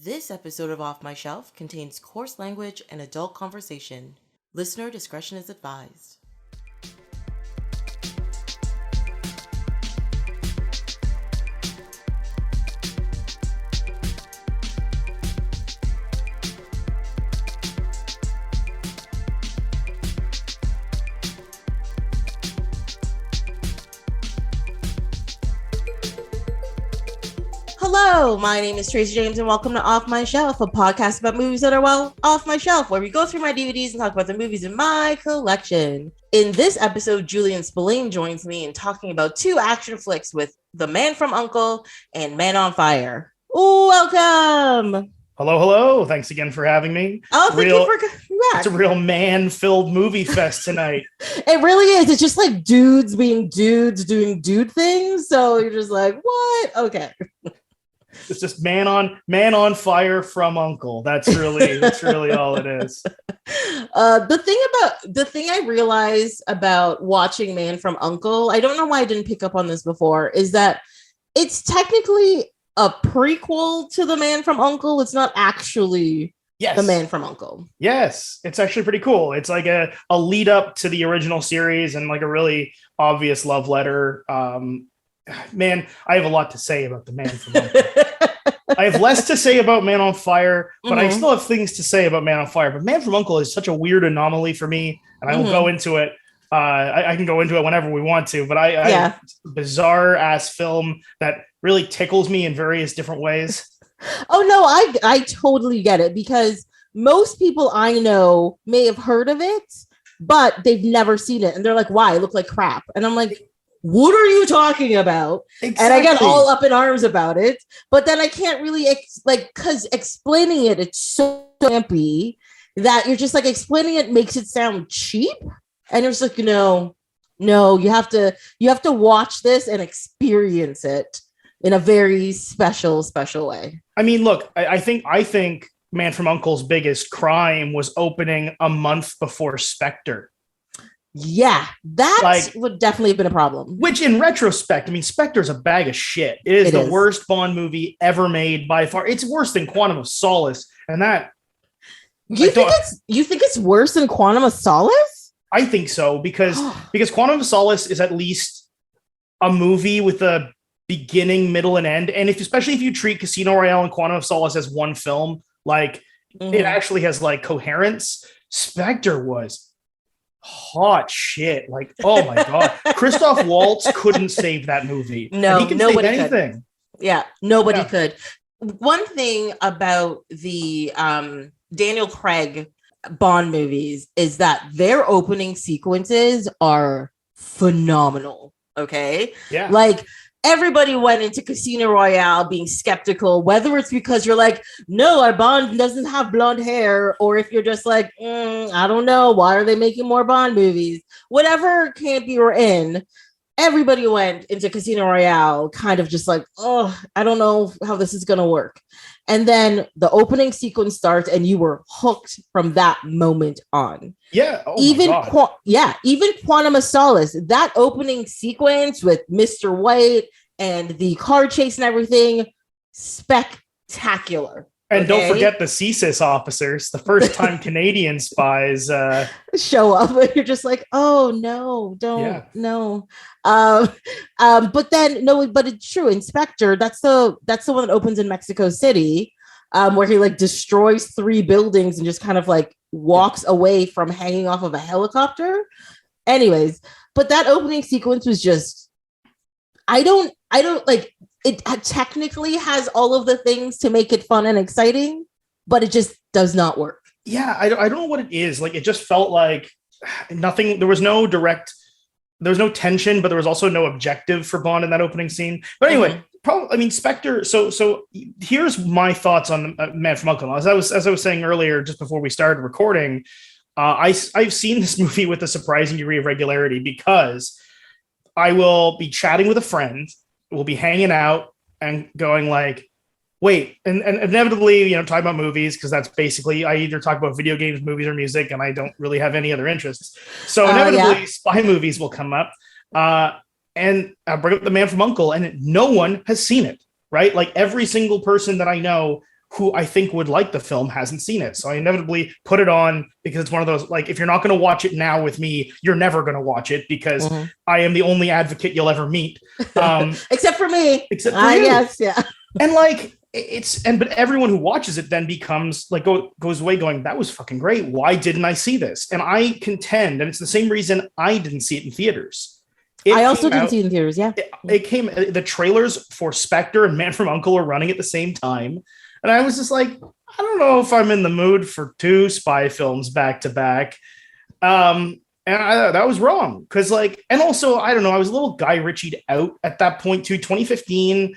This episode of Off My Shelf contains coarse language and adult conversation. Listener discretion is advised. Hello, my name is Tracy James and welcome to Off My Shelf, a podcast about movies that are, well, off my shelf, where we go through my DVDs and talk about the movies in my collection. In this episode, Julian Spillane joins me in talking about two action flicks with The Man from U.N.C.L.E. and Man on Fire. Welcome! Hello. Thanks again for having me. Oh, thank you for coming back. It's a real man-filled movie fest tonight. It really is. It's just like dudes being dudes doing dude things. So you're just like, what? Okay. It's just man on fire from U.N.C.L.E. That's really all it is. The thing I realized about watching Man from U.N.C.L.E., I don't know why I didn't pick up on this before, is that it's technically a prequel to The Man from U.N.C.L.E. It's not actually The Man from U.N.C.L.E. Yes, it's actually pretty cool. It's like a lead up to the original series and like a really obvious love letter. Man, I have a lot to say about The Man from U.N.C.L.E. I have less to say about Man on Fire, but I still have things to say about Man on Fire. But Man from U.N.C.L.E. is such a weird anomaly for me, and I will go into it. I can go into it whenever we want to, but I bizarre ass film that really tickles me in various different ways. Oh no, I totally get it, because most people I know may have heard of it, but they've never seen it, and they're like, "Why? It looked like crap." And I'm like, what are you talking about? Exactly. And I get all up in arms about it, but then I can't really because explaining it's so campy that you're just like, explaining it makes it sound cheap, and you're just like, no, you have to watch this and experience it in a very special way. I mean, look, I think Man from U.N.C.L.E.'s biggest crime was opening a month before Spectre. Yeah, that would definitely have been a problem. Which, in retrospect, I mean, Spectre's a bag of shit. It is the worst Bond movie ever made by far. It's worse than Quantum of Solace, and that. You think it's worse than Quantum of Solace? I think so because Quantum of Solace is at least a movie with a beginning, middle, and end. And especially if you treat Casino Royale and Quantum of Solace as one film, it actually has coherence. Spectre was hot shit. Oh my god, Christoph Waltz couldn't save that movie. No, he can nobody save anything. Could. Yeah, nobody could. One thing about the Daniel Craig Bond movies is that their opening sequences are phenomenal. Okay, everybody went into Casino Royale being skeptical, whether it's because you're like, no, our Bond doesn't have blonde hair, or if you're just like, I don't know, why are they making more Bond movies? Whatever camp you were in, everybody went into Casino Royale kind of just like, oh, I don't know how this is going to work. And then the opening sequence starts and you were hooked from that moment on. Yeah. Oh even Quantum of Solace, that opening sequence with Mr. White and the car chase and everything, spectacular. And don't forget the CSIS officers, the first time Canadian spies show up. And you're just like, oh no, no. But it's true. Inspector, that's the one that opens in Mexico City, where he destroys 3 buildings and just kind of walks away from hanging off of a helicopter. Anyways, but that opening sequence was just, I don't it technically has all of the things to make it fun and exciting, but it just does not work. Yeah, I don't know what it is. It just felt like nothing. There was no tension, but there was also no objective for Bond in that opening scene. But anyway, Spectre. So here's my thoughts on Man from U.N.C.L.E. As I was saying earlier, just before we started recording, I've seen this movie with a surprising degree of regularity because I will be chatting with a friend. We'll be hanging out and going wait, and inevitably, talking about movies, because that's basically, I either talk about video games, movies, or music, and I don't really have any other interests. So inevitably, spy movies will come up, and I bring up The Man from U.N.C.L.E., and no one has seen it, right? Every single person that I know who I think would like the film hasn't seen it. So I inevitably put it on because it's one of those, like, if you're not going to watch it now with me, you're never going to watch it because I am the only advocate you'll ever meet. Except for me. Except for you. Yes, yeah. And like, but everyone who watches it then becomes like, goes away going, that was fucking great. Why didn't I see this? And I contend, and it's the same reason I didn't see it in theaters. I also didn't see it in theaters. Yeah. The trailers for Spectre and Man from U.N.C.L.E. were running at the same time. And I was just like, I don't know if I'm in the mood for 2 spy films back to back. And that was wrong. Because, like, and also, I don't know, I was a little Guy Ritchie'd out at that point too. 2015,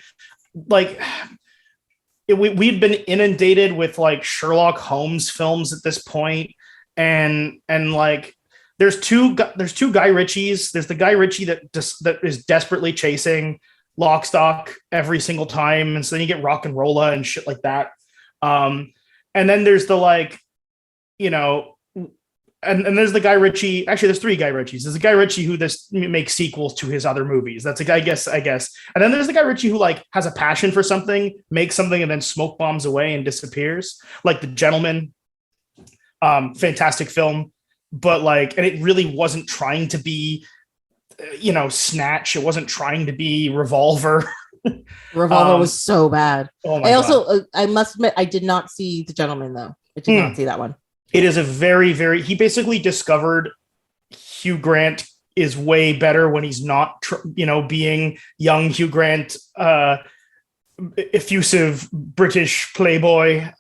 like, we'd been inundated with like Sherlock Holmes films at this point. And like, there's two Guy Ritchies. There's the Guy Ritchie that is desperately chasing Lock, Stock every single time, and so then you get Rock and Rolla and shit like that. And then there's the, like, you know, and there's the Guy Ritchie. Actually, there's 3 Guy Ritchies. There's a Guy Ritchie who makes sequels to his other movies. That's a guy, I guess. And then there's the Guy Ritchie who, like, has a passion for something, makes something, and then smoke bombs away and disappears. Like The Gentleman, fantastic film, but like, and it really wasn't trying to be, you know, Snatch. It wasn't trying to be Revolver. Revolver was so bad. Oh my God. I must admit, I did not see The Gentleman, though. I did not see that one. It is a very, very, he basically discovered Hugh Grant is way better when he's not, being young Hugh Grant, effusive British playboy.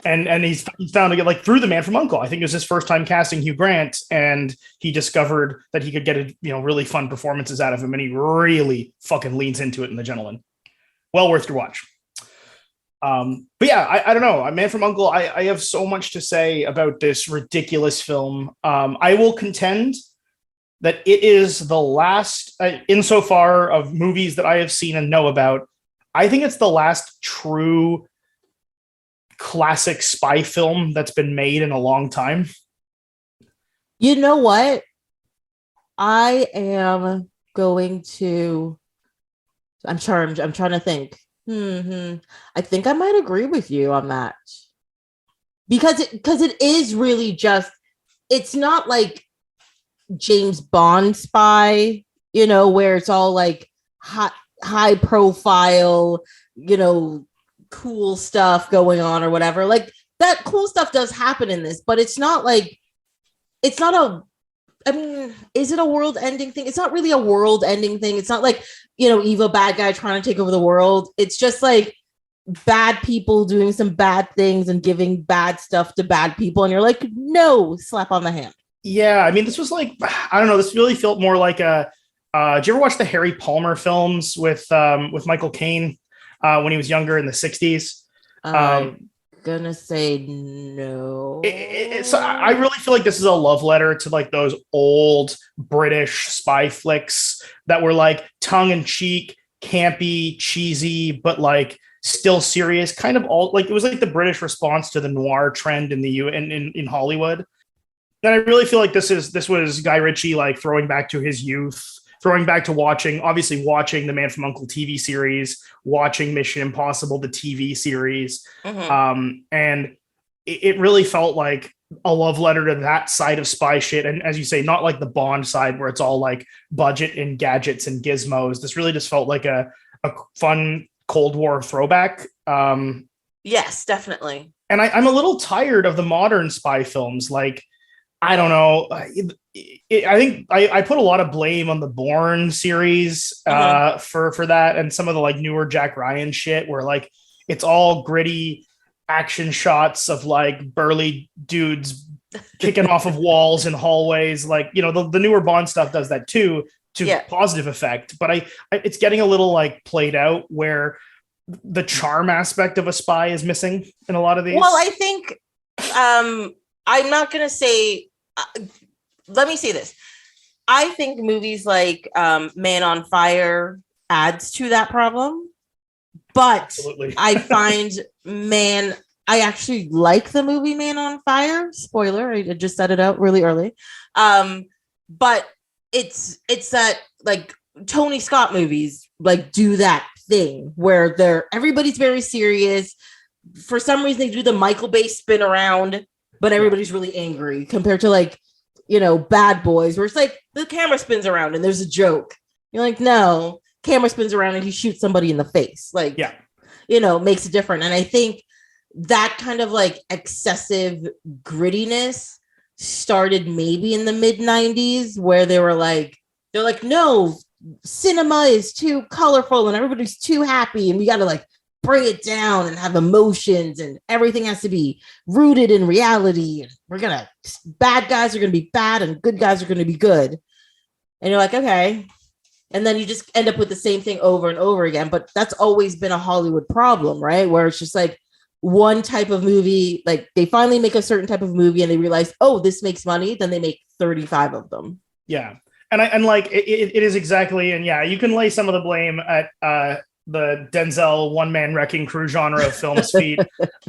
And he's found to get, like, through The Man from U.N.C.L.E. I think it was his first time casting Hugh Grant, and he discovered that he could get really fun performances out of him, and he really fucking leans into it in The Gentleman. Well worth your watch. But yeah, I don't know. Man from U.N.C.L.E. I have so much to say about this ridiculous film. I will contend that it is the last, insofar of movies that I have seen and know about, I think it's the last true classic spy film that's been made in a long time. You know what? I am going to, I'm trying to think. I think I might agree with you on that. Because it is really just, it's not like James Bond spy, where it's all like high profile, cool stuff going on or whatever. Like, that cool stuff does happen in this, but it's not is it a world ending thing? It's not really a world ending thing. It's not like, evil bad guy trying to take over the world. It's just like bad people doing some bad things and giving bad stuff to bad people. And you're like, no, slap on the hand. Yeah. I mean, this was like, I don't know. This really felt more like did you ever watch the Harry Palmer films with Michael Caine? When he was younger in the 60s. Gonna say no. So I really feel like this is a love letter to like those old British spy flicks that were like tongue-in-cheek, campy, cheesy, but like still serious. Kind of all like, it was like the British response to the noir trend in Hollywood. And I really feel like this was Guy Ritchie like throwing back to his youth, throwing back to watching the Man from U.N.C.L.E. TV series, watching Mission Impossible, the TV series. And it really felt like a love letter to that side of spy shit. And as you say, not like the Bond side where it's all like budget and gadgets and gizmos. This really just felt like a fun Cold War throwback. Yes, definitely. And I'm a little tired of the modern spy films. Like, I don't know. I think I put a lot of blame on the Bourne series for that, and some of the like newer Jack Ryan shit where like it's all gritty action shots of like burly dudes kicking off of walls in hallways. Like, the newer Bond stuff does that too, to positive effect. But it's getting a little like played out where the charm aspect of a spy is missing in a lot of these. Well, I think I'm not going to say, let me say this. I think movies like Man on Fire adds to that problem. But absolutely. I find I actually like the movie Man on Fire. Spoiler, I just said it out really early. But it's that like Tony Scott movies like do that thing where everybody's very serious. for some reason they do the Michael Bay spin around, but everybody's really angry compared to like, Bad Boys, where it's like the camera spins around and there's a joke. You're like, no, camera spins around and he shoots somebody in the face. Like, makes it different. And I think that kind of like excessive grittiness started maybe in the mid 90s, where they're like, no, cinema is too colorful and everybody's too happy and we got to like bring it down and have emotions and everything has to be rooted in reality. And bad guys are going to be bad and good guys are going to be good. And you're like, okay. And then you just end up with the same thing over and over again. But that's always been a Hollywood problem, right? Where it's just like one type of movie, like they finally make a certain type of movie and they realize, oh, this makes money. Then they make 35 of them. Yeah. And like it is exactly, and yeah, you can lay some of the blame at the Denzel one-man wrecking crew genre of films feet.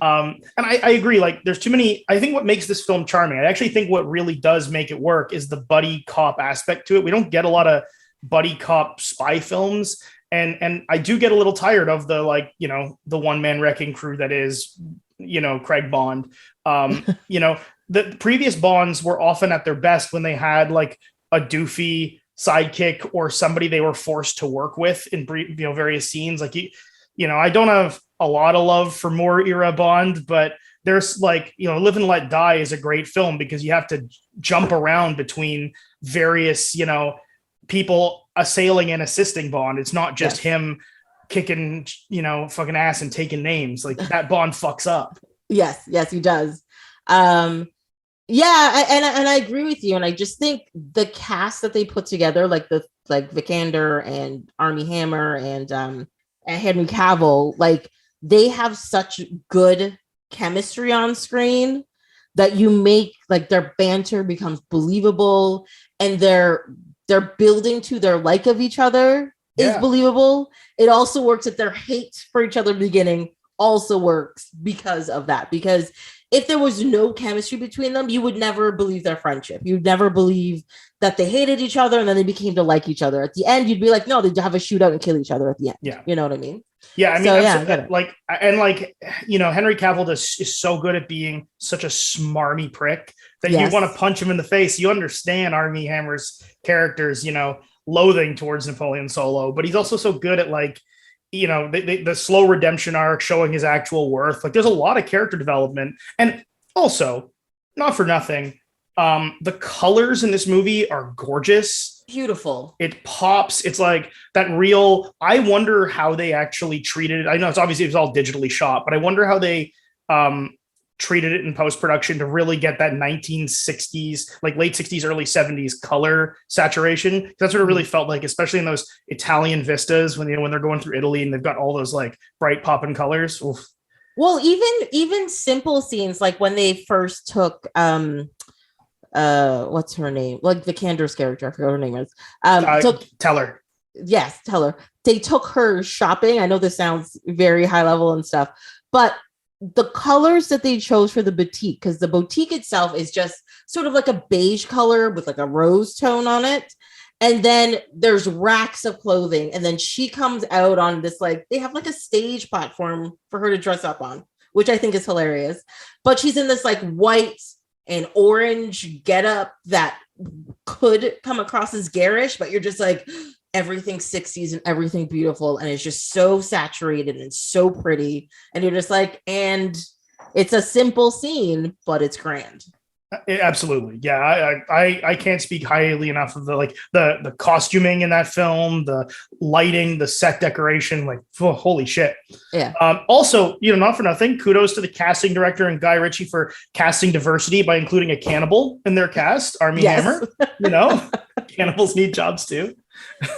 And I agree, like there's too many. I think what makes this film charming, I actually think what really does make it work is the buddy cop aspect to it. We don't get a lot of buddy cop spy films. And I do get a little tired of the, like, the one-man wrecking crew that is, Craig Bond. The previous Bonds were often at their best when they had like a doofy sidekick or somebody they were forced to work with in various scenes. Like, I don't have a lot of love for more era Bond, but there's like, Live and Let Die is a great film because you have to jump around between various, people assailing and assisting Bond. It's not just him kicking, fucking ass and taking names. Like that Bond fucks up. Yes, he does. Yeah, and I agree with you, and I just think the cast that they put together, like Vikander and Armie Hammer and Henry Cavill, like they have such good chemistry on screen that you make like their banter becomes believable, and their building to their like of each other is believable. It also works that their hate for each other beginning also works because of that. Because if there was no chemistry between them, you would never believe their friendship. You'd never believe that they hated each other and then they became to like each other. At the end, you'd be like, no, they'd have a shootout and kill each other at the end. Yeah. You know what I mean? Yeah. I mean, Henry Cavill is so good at being such a smarmy prick that you want to punch him in the face. You understand Armie Hammer's character's, loathing towards Napoleon Solo, but he's also so good at like, the slow redemption arc, showing his actual worth. Like there's a lot of character development. And also, not for nothing, the colors in this movie are gorgeous. Beautiful. It pops. It's like that real, I wonder how they actually treated it. I know it was all digitally shot, but I wonder how they treated it in post-production to really get that 1960s, like late 60s, early 70s color saturation. That's what it really felt like, especially in those Italian vistas when they're going through Italy and they've got all those like bright popping colors. Oof. Well, even simple scenes like when they first took what's her name? Like Vikander's character, I forgot what her name is. Teller. Yes, Teller. They took her shopping. I know this sounds very high level and stuff, but the colors that they chose for the boutique, because the boutique itself is just sort of like a beige color with like a rose tone on it. And then there's racks of clothing. And then she comes out on this, like, they have like a stage platform for her to dress up on, which I think is hilarious. But she's in this like white and orange getup that could come across as garish, but you're just like, everything 60s and everything beautiful, and it's just so saturated and so pretty, and you're just like, and it's a simple scene, but it's grand. Absolutely. Yeah, I can't speak highly enough of the costuming in that film, the lighting, the set decoration, like, oh, holy shit. Yeah. Also, not for nothing, kudos to the casting director and Guy Ritchie for casting diversity by including a cannibal in their cast, Armie Hammer. Cannibals need jobs too.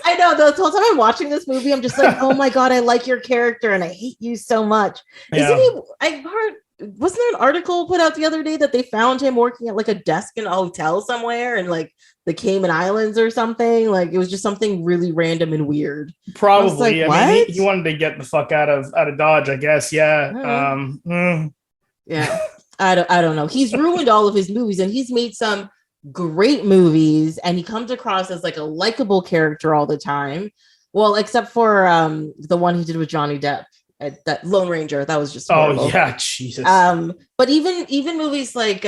I know, the whole time I'm watching this movie, I'm just like, oh my God, I like your character and I hate you so much. Isn't he? I heard, wasn't there an article put out the other day that they found him working at like a desk in a hotel somewhere in like the Cayman Islands or something? Like it was just something really random and weird. Probably. I mean, he wanted to get the fuck out of Dodge, I guess. Yeah. Yeah. I don't know. He's ruined all of his movies, and he's made some great movies, and he comes across as like a likable character all the time. Well, except for the one he did with Johnny Depp, that Lone Ranger, that was just horrible. Oh yeah, Jesus. But even movies like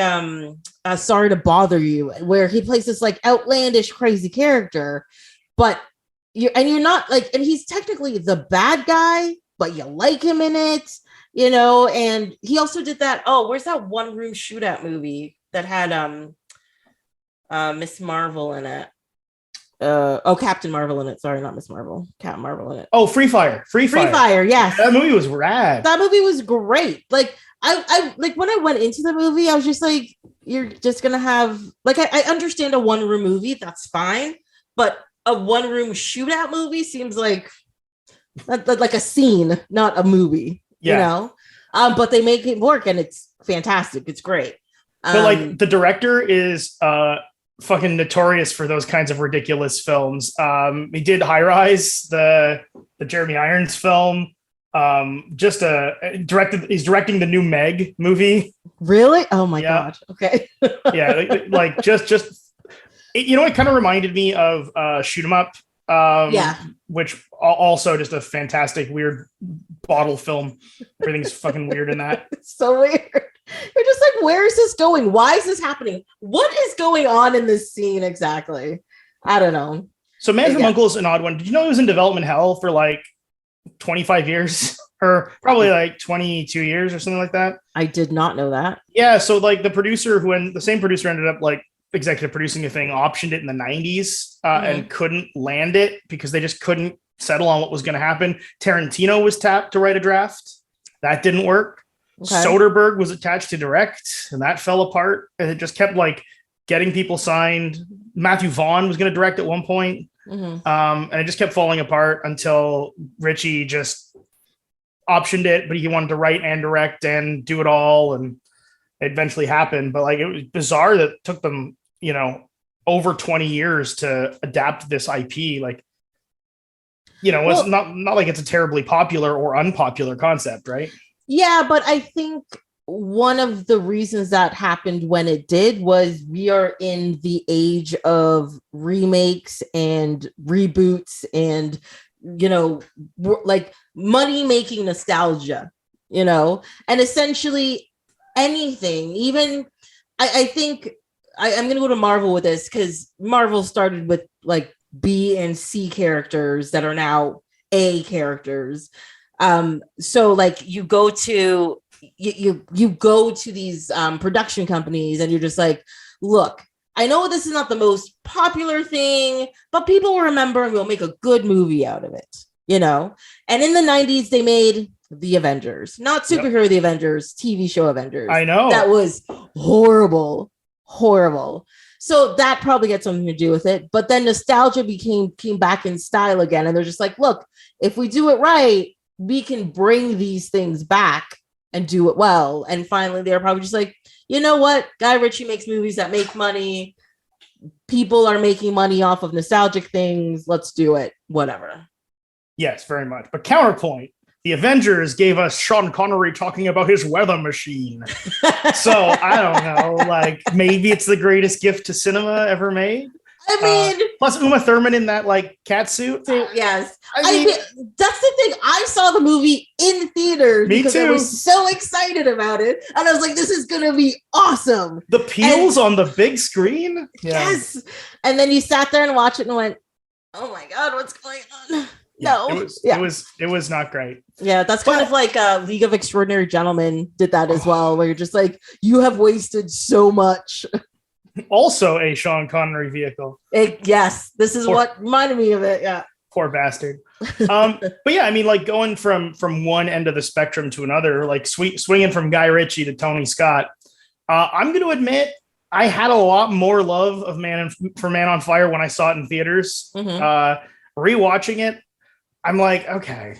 Sorry to Bother You, where he plays this like outlandish, crazy character, but you're not like, and he's technically the bad guy, but you like him in it, you know. And he also did that. Oh, where's that one room shootout movie that had Miss Marvel in it? Captain Marvel in it. Sorry, not Miss Marvel. Captain Marvel in it. Oh, Free Fire. Free Fire. Yes, that movie was rad. That movie was great. Like I like when I went into the movie, I was just like, you're just gonna have like I understand a one room movie, that's fine, but a one room shootout movie seems like a scene, not a movie. Yeah. You know, but they make it work, and it's fantastic. It's great. But like the director is fucking notorious for those kinds of ridiculous films. He did High Rise, the Jeremy Irons film. He's directing the new Meg movie. Really? Oh my god. Okay. Yeah, like just you know, it kind of reminded me of Shoot 'Em Up. Which also just a fantastic weird bottle film. Everything's fucking weird in that. It's so weird. You're just like, where is this going? Why is this happening? What is going on in this scene exactly? I don't know. So Man from U.N.C.L.E. is an odd one. Did you know he was in development hell for like 25 years or probably like 22 years or something like that? I did not know that. Yeah. So like the same producer ended up like executive producing the thing, optioned it in the 90s and couldn't land it because they just couldn't settle on what was going to happen. Tarantino was tapped to write a draft. That didn't work. Okay. Soderbergh was attached to direct, and that fell apart. And it just kept like getting people signed. Matthew Vaughn was going to direct at one point. And it just kept falling apart until Ritchie just optioned it, but he wanted to write and direct and do it all. And it eventually happened. But like, it was bizarre that it took them, you know, over 20 years to adapt this IP. Like, you know, it's not like it's a terribly popular or unpopular concept, right? Yeah, but I think one of the reasons that happened when it did was we are in the age of remakes and reboots and, you know, like money-making nostalgia, you know, and essentially anything, even I think I'm going to go to Marvel with this because Marvel started with like B and C characters that are now A characters. So like you go to these production companies and you're just like, look, I know this is not the most popular thing, but people will remember and we'll make a good movie out of it, you know? And in the 90s, they made The Avengers, not superhero The Avengers, TV show Avengers. I know. That was horrible. So that probably had something to do with it. But then nostalgia came back in style again. And they're just like, look, if we do it right, we can bring these things back and do it well. And finally, they're probably just like, you know what? Guy Ritchie makes movies that make money. People are making money off of nostalgic things. Let's do it. Whatever. Yes, very much. But counterpoint, the Avengers gave us Sean Connery talking about his weather machine. So I don't know, like maybe it's the greatest gift to cinema ever made. I mean, plus Uma Thurman in that like cat suit. Yes, I mean, that's the thing. I saw the movie in theaters because I was so excited about it, and I was like, "This is gonna be awesome." The peels on the big screen. Yes, and then you sat there and watched it and went, "Oh my god, what's going on?" No, it was not great. Yeah, that's kind of like League of Extraordinary Gentlemen did that as well, where you're just like, you have wasted so much. Also a Sean Connery vehicle. Yes, this is what reminded me of it. Yeah, poor bastard. But yeah, I mean, like going from one end of the spectrum to another, like swinging from Guy Ritchie to Tony Scott. I'm going to admit I had a lot more love of Man on Fire when I saw it in theaters. Rewatching it, I'm like, okay,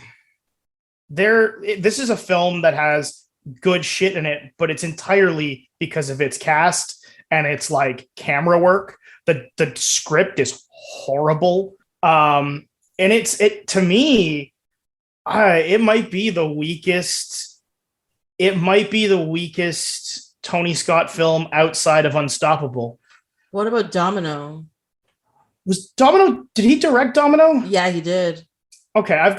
this is a film that has good shit in it, but it's entirely because of its cast. And it's like camera work. The script is horrible. And it to me, it might be the weakest. It might be the weakest Tony Scott film outside of Unstoppable. What about Domino? Did he direct Domino? Yeah, he did. Okay,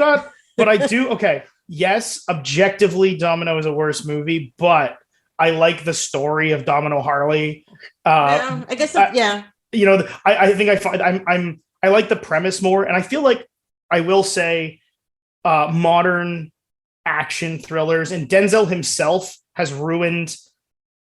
but I do. Okay, yes, objectively, Domino is a worse movie, but I like the story of Domino Harley. Yeah, I guess that's, yeah. You know, I think I find I like the premise more, and I feel like I will say modern action thrillers, and Denzel himself has ruined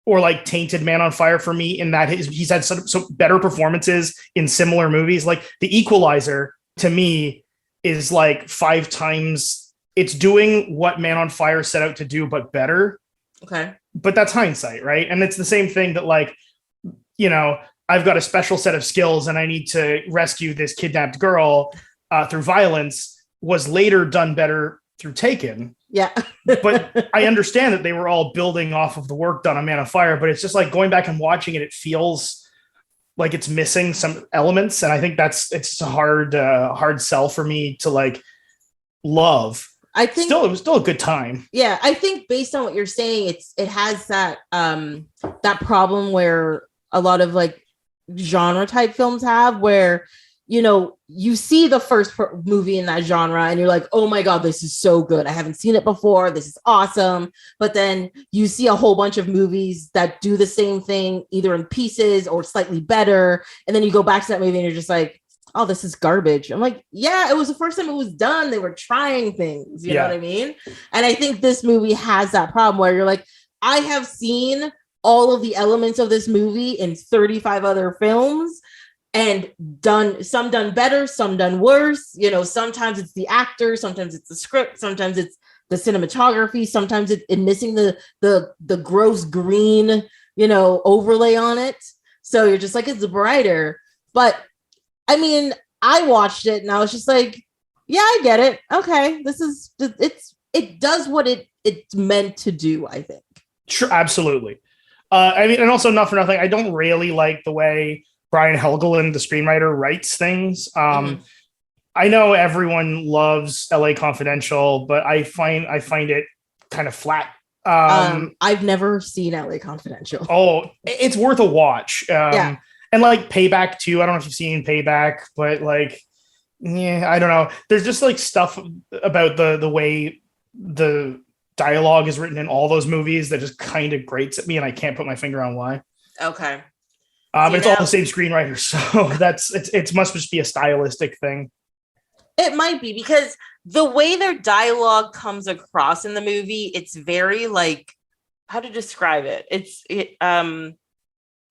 or like tainted Man on Fire for me in that he's had some better performances in similar movies. Like The Equalizer to me is like 5 times, it's doing what Man on Fire set out to do, but better. Okay. But that's hindsight, right? And it's the same thing that, like, you know, I've got a special set of skills and I need to rescue this kidnapped girl through violence, was later done better through Taken. Yeah. But I understand that they were all building off of the work done on Man of Fire, but it's just like going back and watching it, it feels like it's missing some elements. And I think it's a hard sell for me to like love. I think it was still a good time. Yeah. I think based on what you're saying, it has that problem where a lot of like genre type films have, where, you know, you see the first movie in that genre and you're like, oh my God, this is so good. I haven't seen it before. This is awesome. But then you see a whole bunch of movies that do the same thing, either in pieces or slightly better. And then you go back to that movie and you're just like, oh, this is garbage. I'm like, yeah, it was the first time it was done. They were trying things. You know what I mean? And I think this movie has that problem where you're like, I have seen all of the elements of this movie in 35 other films, and some done better, some done worse. You know, sometimes it's the actor, sometimes it's the script, sometimes it's the cinematography, sometimes it's missing the gross green, you know, overlay on it. So you're just like, it's brighter. But I mean, I watched it and I was just like, yeah, I get it. Okay, it does what it's meant to do, I think. Sure, absolutely. I mean, and also not for nothing, I don't really like the way Brian Helgeland, the screenwriter, writes things. I know everyone loves LA Confidential, but I find it kind of flat. I've never seen LA Confidential. Oh, it's worth a watch. Yeah. And like Payback too. I don't know if you've seen Payback, but like, yeah, I don't know. There's just like stuff about the way the dialogue is written in all those movies that just kind of grates at me, and I can't put my finger on why. Okay. It's all the same screenwriter, so it must just be a stylistic thing. It might be, because the way their dialogue comes across in the movie, it's very like, how to describe it? It's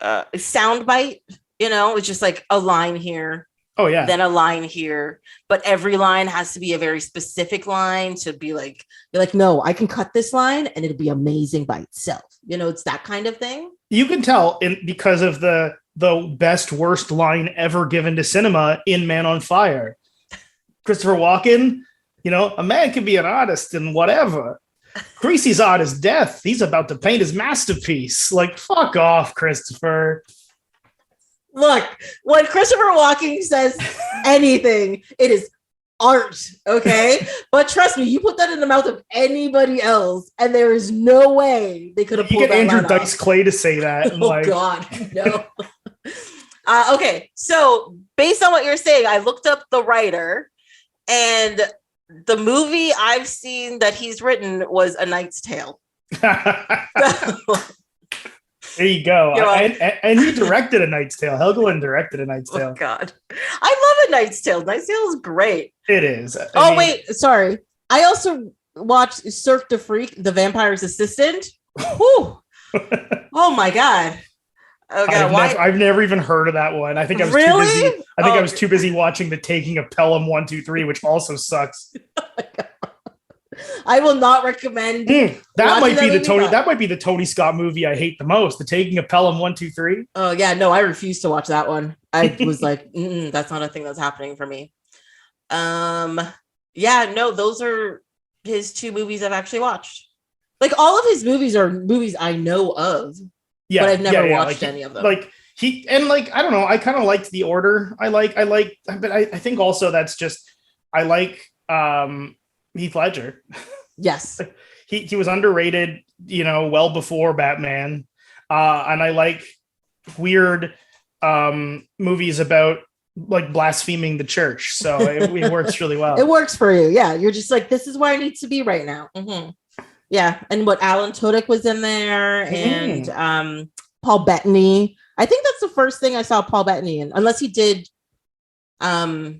soundbite, you know, it's just like a line here. Oh yeah. Then a line here, but every line has to be a very specific line to be like, you're like, no, I can cut this line and it'll be amazing by itself. You know, it's that kind of thing. You can tell because of the best worst line ever given to cinema in Man on Fire. Christopher Walken, you know, a man can be an artist and whatever. Creasy's art is death. He's about to paint his masterpiece. Like, fuck off, Christopher. Look, when Christopher Walken says anything, it is art, okay? But trust me, you put that in the mouth of anybody else, and there is no way they could have pulled that line off. You get Andrew Dice Clay to say that. Oh, God, no. Okay, so based on what you're saying, I looked up the writer, and the movie I've seen that he's written was A Knight's Tale. There you go. And he directed A Knight's Tale. Helgeland directed A Knight's Tale. Oh, God. I love A Knight's Tale. Knight's Tale is great. It is. Wait. Sorry. I also watched Cirque du Freak, The Vampire's Assistant. Whew. Oh, my God. Oh, God. I've never even heard of that one. I think I was too busy. I was too busy watching The Taking of Pelham 1, 2, 3, which also sucks. I will not recommend. That might be the Tony Scott movie I hate the most. The Taking of Pelham 1, 2, 3. Oh yeah, no, I refuse to watch that one. I was like, that's not a thing that's happening for me. Yeah, no, those are his 2 movies I've actually watched. Like, all of his movies are movies I know of, but I've never watched any of them. Like I don't know. I kind of liked The Order. But I think also that's just I like Heath Ledger. Yes. He was underrated, you know, well before Batman. And I like weird movies about like blaspheming the church. So it works really well. It works for you. Yeah. You're just like, this is where I need to be right now. Mm-hmm. Yeah. And what Alan Tudyk was in there and Paul Bettany. I think that's the first thing I saw Paul Bettany in, unless he did not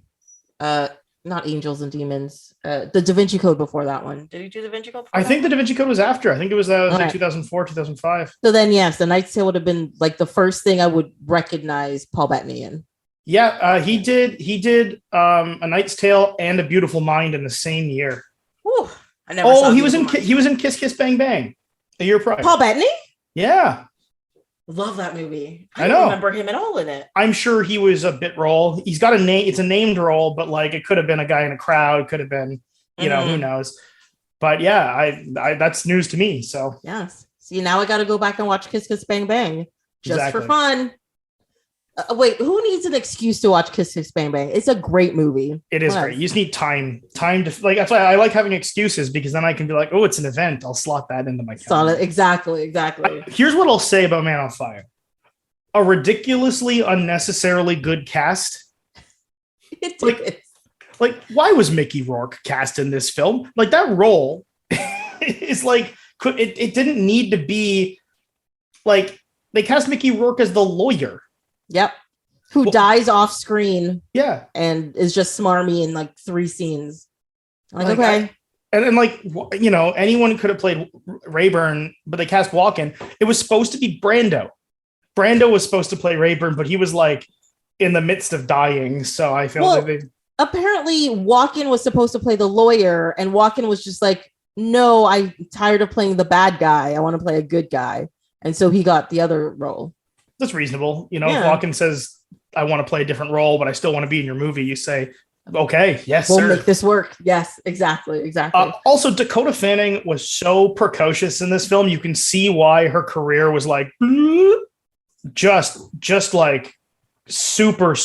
Angels and Demons, the Da Vinci Code before that one. Did he do Da Vinci Code? I think the Da Vinci Code was after. I think it was like right. 2004, 2005. So then, yes, The Knight's Tale would have been like the first thing I would recognize Paul Bettany in. Yeah, he did A Knight's Tale and A Beautiful Mind in the same year. Whew, I never saw he was in Kiss Kiss Bang Bang a year prior. Paul Bettany? Yeah. Love that movie. I don't remember him at all in it. I'm sure he was a bit role. He's got a name. It's a named role, but like it could have been a guy in a crowd. Could have been, you know, who knows. But yeah, I that's news to me. So yes. See, now I got to go back and watch Kiss Kiss Bang Bang just for Exactly. fun. Wait, who needs an excuse to watch Kiss Kiss Bang Bang? It's a great movie. It is great. You just need time to like. That's why I like having excuses, because then I can be like, oh, it's an event. I'll slot that into my calendar. Solid. Exactly. Here's what I'll say about Man on Fire: a ridiculously, unnecessarily good cast. Like, why was Mickey Rourke cast in this film? Like, that role is like, it didn't need to be like, they cast Mickey Rourke as the lawyer. Yep. Who dies off screen. Yeah. And is just smarmy in like 3 scenes. Like okay. And like, you know, anyone could have played Rayburn, but they cast Walken. It was supposed to be Brando. Brando was supposed to play Rayburn, but he was like in the midst of dying. So I feel like apparently Walken was supposed to play the lawyer, and Walken was just like, no, I'm tired of playing the bad guy. I want to play a good guy. And so he got the other role. That's reasonable. You know, if Walken says, I want to play a different role, but I still want to be in your movie, you say, okay, yes, we'll sir. make this work. Yes, exactly. Also, Dakota Fanning was so precocious in this film. You can see why her career was like just like super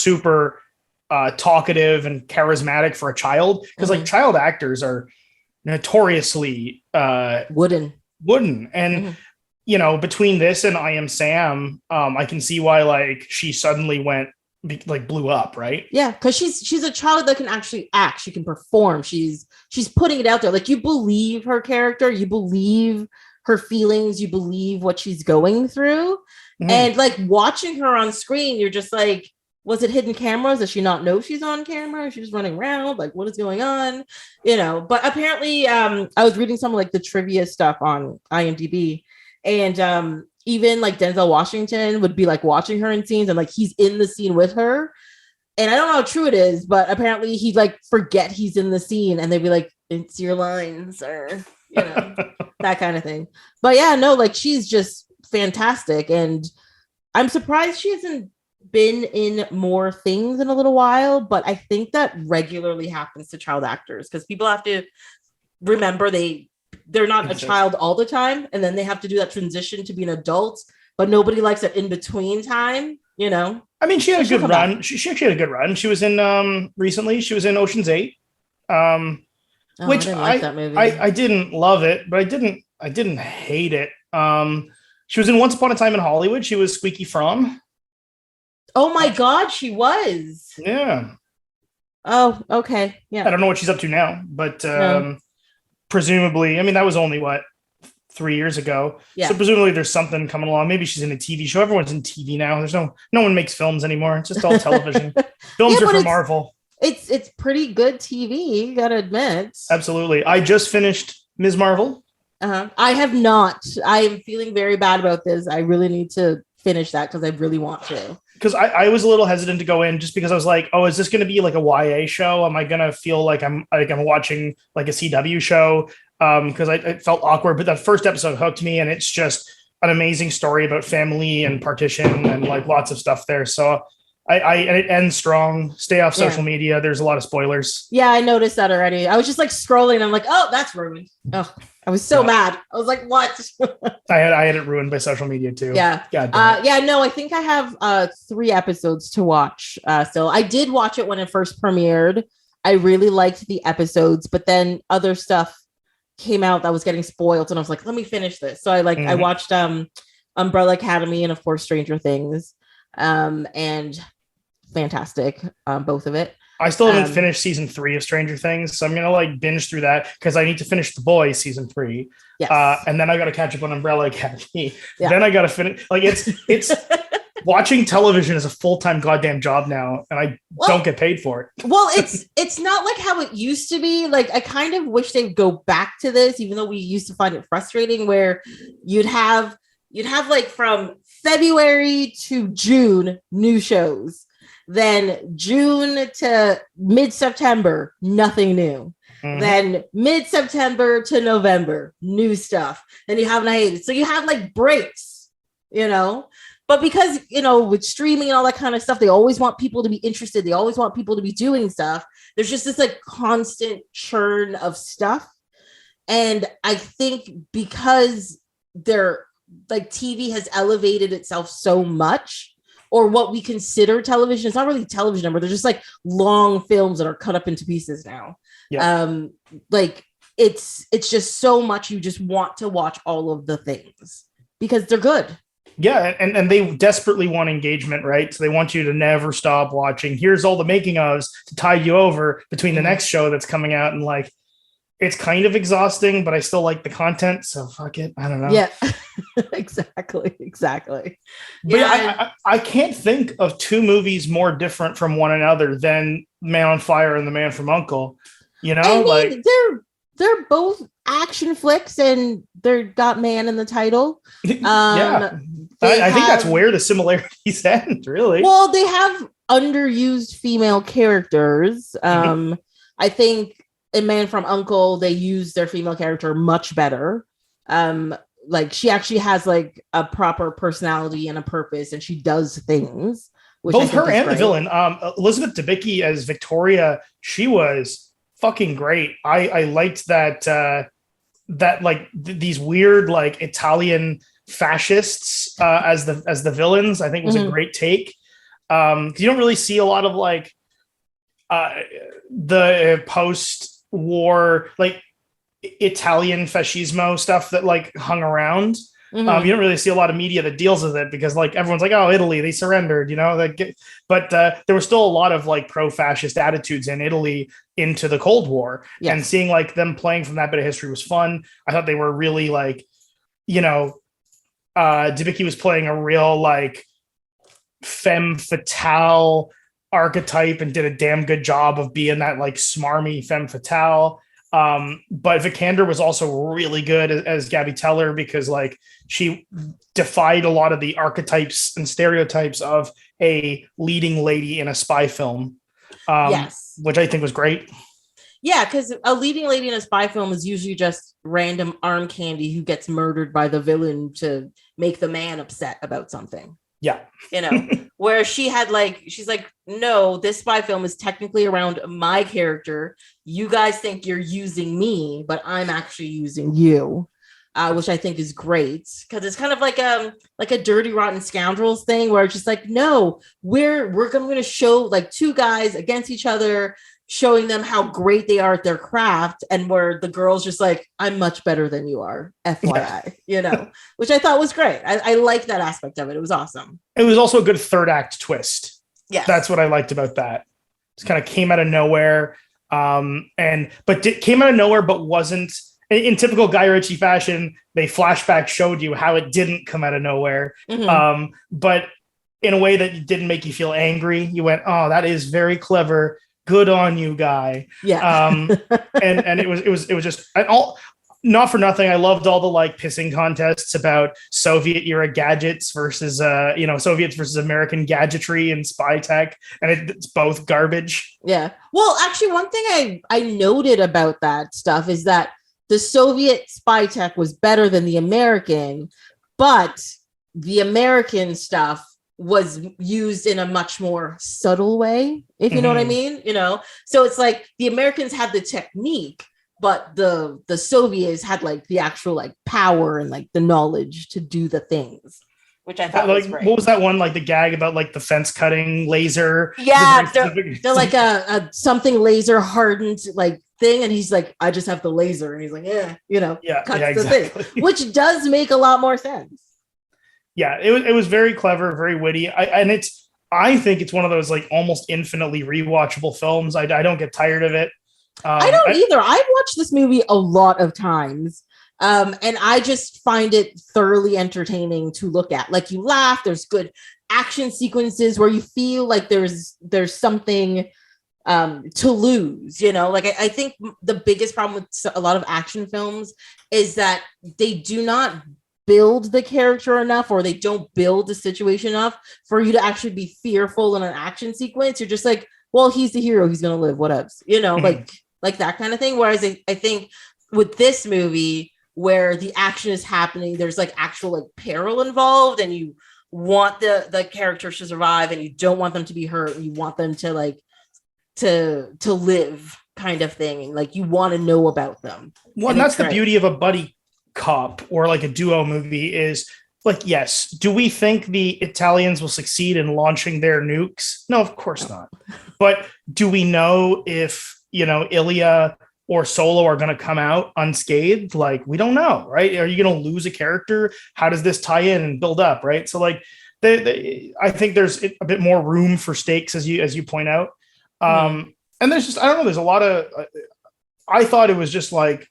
talkative and charismatic for a child, because like child actors are notoriously wooden and you know, between this and I Am Sam, I can see why like she suddenly blew up, right? Yeah, because she's a child that can actually act. She can perform. She's putting it out there. Like, you believe her character, you believe her feelings, you believe what she's going through. And like watching her on screen, you're just like, was it hidden cameras? Does she not know she's on camera? She's running around. Like, what is going on? You know, but apparently I was reading some of like the trivia stuff on IMDb. And even like Denzel Washington would be like watching her in scenes, and like he's in the scene with her. And I don't know how true it is, but apparently he'd like forget he's in the scene, and they'd be like, it's your lines, or you know, that kind of thing. But yeah, no, like she's just fantastic. And I'm surprised she hasn't been in more things in a little while, but I think that regularly happens to child actors, because people have to remember they're not a child all the time, and then they have to do that transition to be an adult, but nobody likes that in between time, you know. I mean, she had a good run. She actually had a good run. She was in recently, she was in Ocean's 8. Which I didn't love it, but I didn't hate it. She was in Once Upon a Time in Hollywood. She was Squeaky Fromm. Oh my God, she was. Yeah. Oh, okay. Yeah. I don't know what she's up to now, but presumably, I mean, that was only 3 years ago. Yeah. So presumably there's something coming along. Maybe she's in a TV show. Everyone's in TV now. There's no one makes films anymore. It's just all television. Films are for Marvel. It's pretty good TV, you gotta admit. Absolutely. I just finished Ms. Marvel. I have not. I am feeling very bad about this. I really need to finish that because I really want to. Because I was a little hesitant to go in, just because I was like, oh, is this going to be like a YA show? Am I going to feel like I'm watching like a CW show? Because I felt awkward, but that first episode hooked me, and it's just an amazing story about family and partition and like lots of stuff there. So and it ends strong. Stay off social media. There's a lot of spoilers. Yeah, I noticed that already. I was just like scrolling, and I'm like, oh, that's ruined. Oh, I was so mad. I was like, what? I had it ruined by social media too. Yeah. No, I think I have 3 episodes to watch. So I did watch it when it first premiered. I really liked the episodes, but then other stuff came out that was getting spoiled, and I was like, let me finish this. So I watched Umbrella Academy and of course Stranger Things. And fantastic, both of it. I still haven't finished season 3 of Stranger Things, so I'm gonna like binge through that because I need to finish The Boys season 3. Yes. And then I got to catch up on Umbrella Academy. Yeah. Then I got to finish. Like it's watching television is a full-time goddamn job now, and I don't get paid for it. Well, it's not like how it used to be. Like, I kind of wish they'd go back to this, even though we used to find it frustrating, where you'd have like from February to June new shows, then June to mid-September nothing new. Mm-hmm. Then mid-September to November new stuff. Then you have night, so you have like breaks, you know. But because, you know, with streaming and all that kind of stuff, they always want people to be interested. They always want people to be doing stuff. There's just this like constant churn of stuff. And I think because they're like TV has elevated itself so much, or what we consider television, it's not really television anymore. They're just like long films that are cut up into pieces now. Yeah. Like it's just so much. You just want to watch all of the things because they're good. Yeah, and they desperately want engagement, right? So they want you to never stop watching. Here's all the making ofs to tide you over between the next show that's coming out, and like it's kind of exhausting, but I still like the content, so fuck it. I don't know. Yeah, exactly. But yeah, I can't think of two movies more different from one another than Man on Fire and The Man from U.N.C.L.E. You know, I mean, like they're both action flicks, and they're got man in the title. Yeah. I think that's where the similarities end, really. Well, they have underused female characters. I think in Man from U.N.C.L.E, they use their female character much better. Like she actually has like a proper personality and a purpose, and she does things. Both her and the villain, Elizabeth Debicki as Victoria, she was fucking great. I liked that like these weird like Italian fascists as the villains. I think was a great take. You don't really see a lot of like the post-war like Italian fascismo stuff that like hung around. You don't really see a lot of media that deals with it because like everyone's like, oh, Italy, they surrendered, you know. But there was still a lot of like pro-fascist attitudes in Italy into the Cold War, and seeing like them playing from that bit of history was fun. I thought they were really like, you know, Debicki was playing a real like femme fatale archetype and did a damn good job of being that like smarmy femme fatale. But Vikander was also really good as Gabby Teller because like she defied a lot of the archetypes and stereotypes of a leading lady in a spy film, which I think was great. Yeah, because a leading lady in a spy film is usually just random arm candy who gets murdered by the villain to make the man upset about something. Yeah. You know, where she's like, no, this spy film is technically around my character. You guys think you're using me, but I'm actually using you, which I think is great because it's kind of like a Dirty Rotten Scoundrels thing where it's just like, no, we're going to show like two guys against each other, showing them how great they are at their craft, and where the girl's just like, I'm much better than you are, FYI, you know, which I thought was great. I like that aspect of it. It was awesome. It was also a good third act twist. Yeah, that's what I liked about that. It kind of came out of nowhere, came out of nowhere, but wasn't in typical Guy Ritchie fashion. They flashback showed you how it didn't come out of nowhere, but in a way that didn't make you feel angry. You went, oh, that is very clever. Good on you, Guy. Yeah. And it was just all, not for nothing. I loved all the like pissing contests about Soviet era gadgets versus Soviets versus American gadgetry and spy tech, and it's both garbage. Yeah. Well, actually, one thing I noted about that stuff is that the Soviet spy tech was better than the American, but the American stuff was used in a much more subtle way, if you know what I mean, you know? So it's like the Americans had the technique, but the Soviets had like the actual like power and like the knowledge to do the things, which I thought was great. What was that one, like the gag about like the fence cutting laser? Yeah, they're like a something laser hardened like thing, and he's like, I just have the laser, and he's like, cuts exactly. The thing, which does make a lot more sense. Yeah, it was very clever, very witty. I I think it's one of those like almost infinitely rewatchable films. I don't get tired of it. I don't either. I've watched this movie a lot of times. And I just find it thoroughly entertaining to look at. Like, you laugh, there's good action sequences where you feel like there's something to lose, you know. Like, I think the biggest problem with a lot of action films is that they do not build the character enough, or they don't build the situation enough for you to actually be fearful in an action sequence. You're just like, well, he's the hero, he's gonna live, what else, you know. Like that kind of thing. Whereas I think with this movie, where the action is happening, there's like actual like peril involved, and you want the characters to survive, and you don't want them to be hurt, and you want them to like to live, kind of thing, and like you want to know about them. Well, and that's the beauty of a buddy cop or like a duo movie is like, yes, do we think the Italians will succeed in launching their nukes? No, of course not. But do we know if, you know, Ilya or Solo are going to come out unscathed? Like, we don't know, right? Are you going to lose a character? How does this tie in and build up, right? So like, I think there's a bit more room for stakes, as you point out. And there's just, I don't know, there's a lot of, I thought it was just like,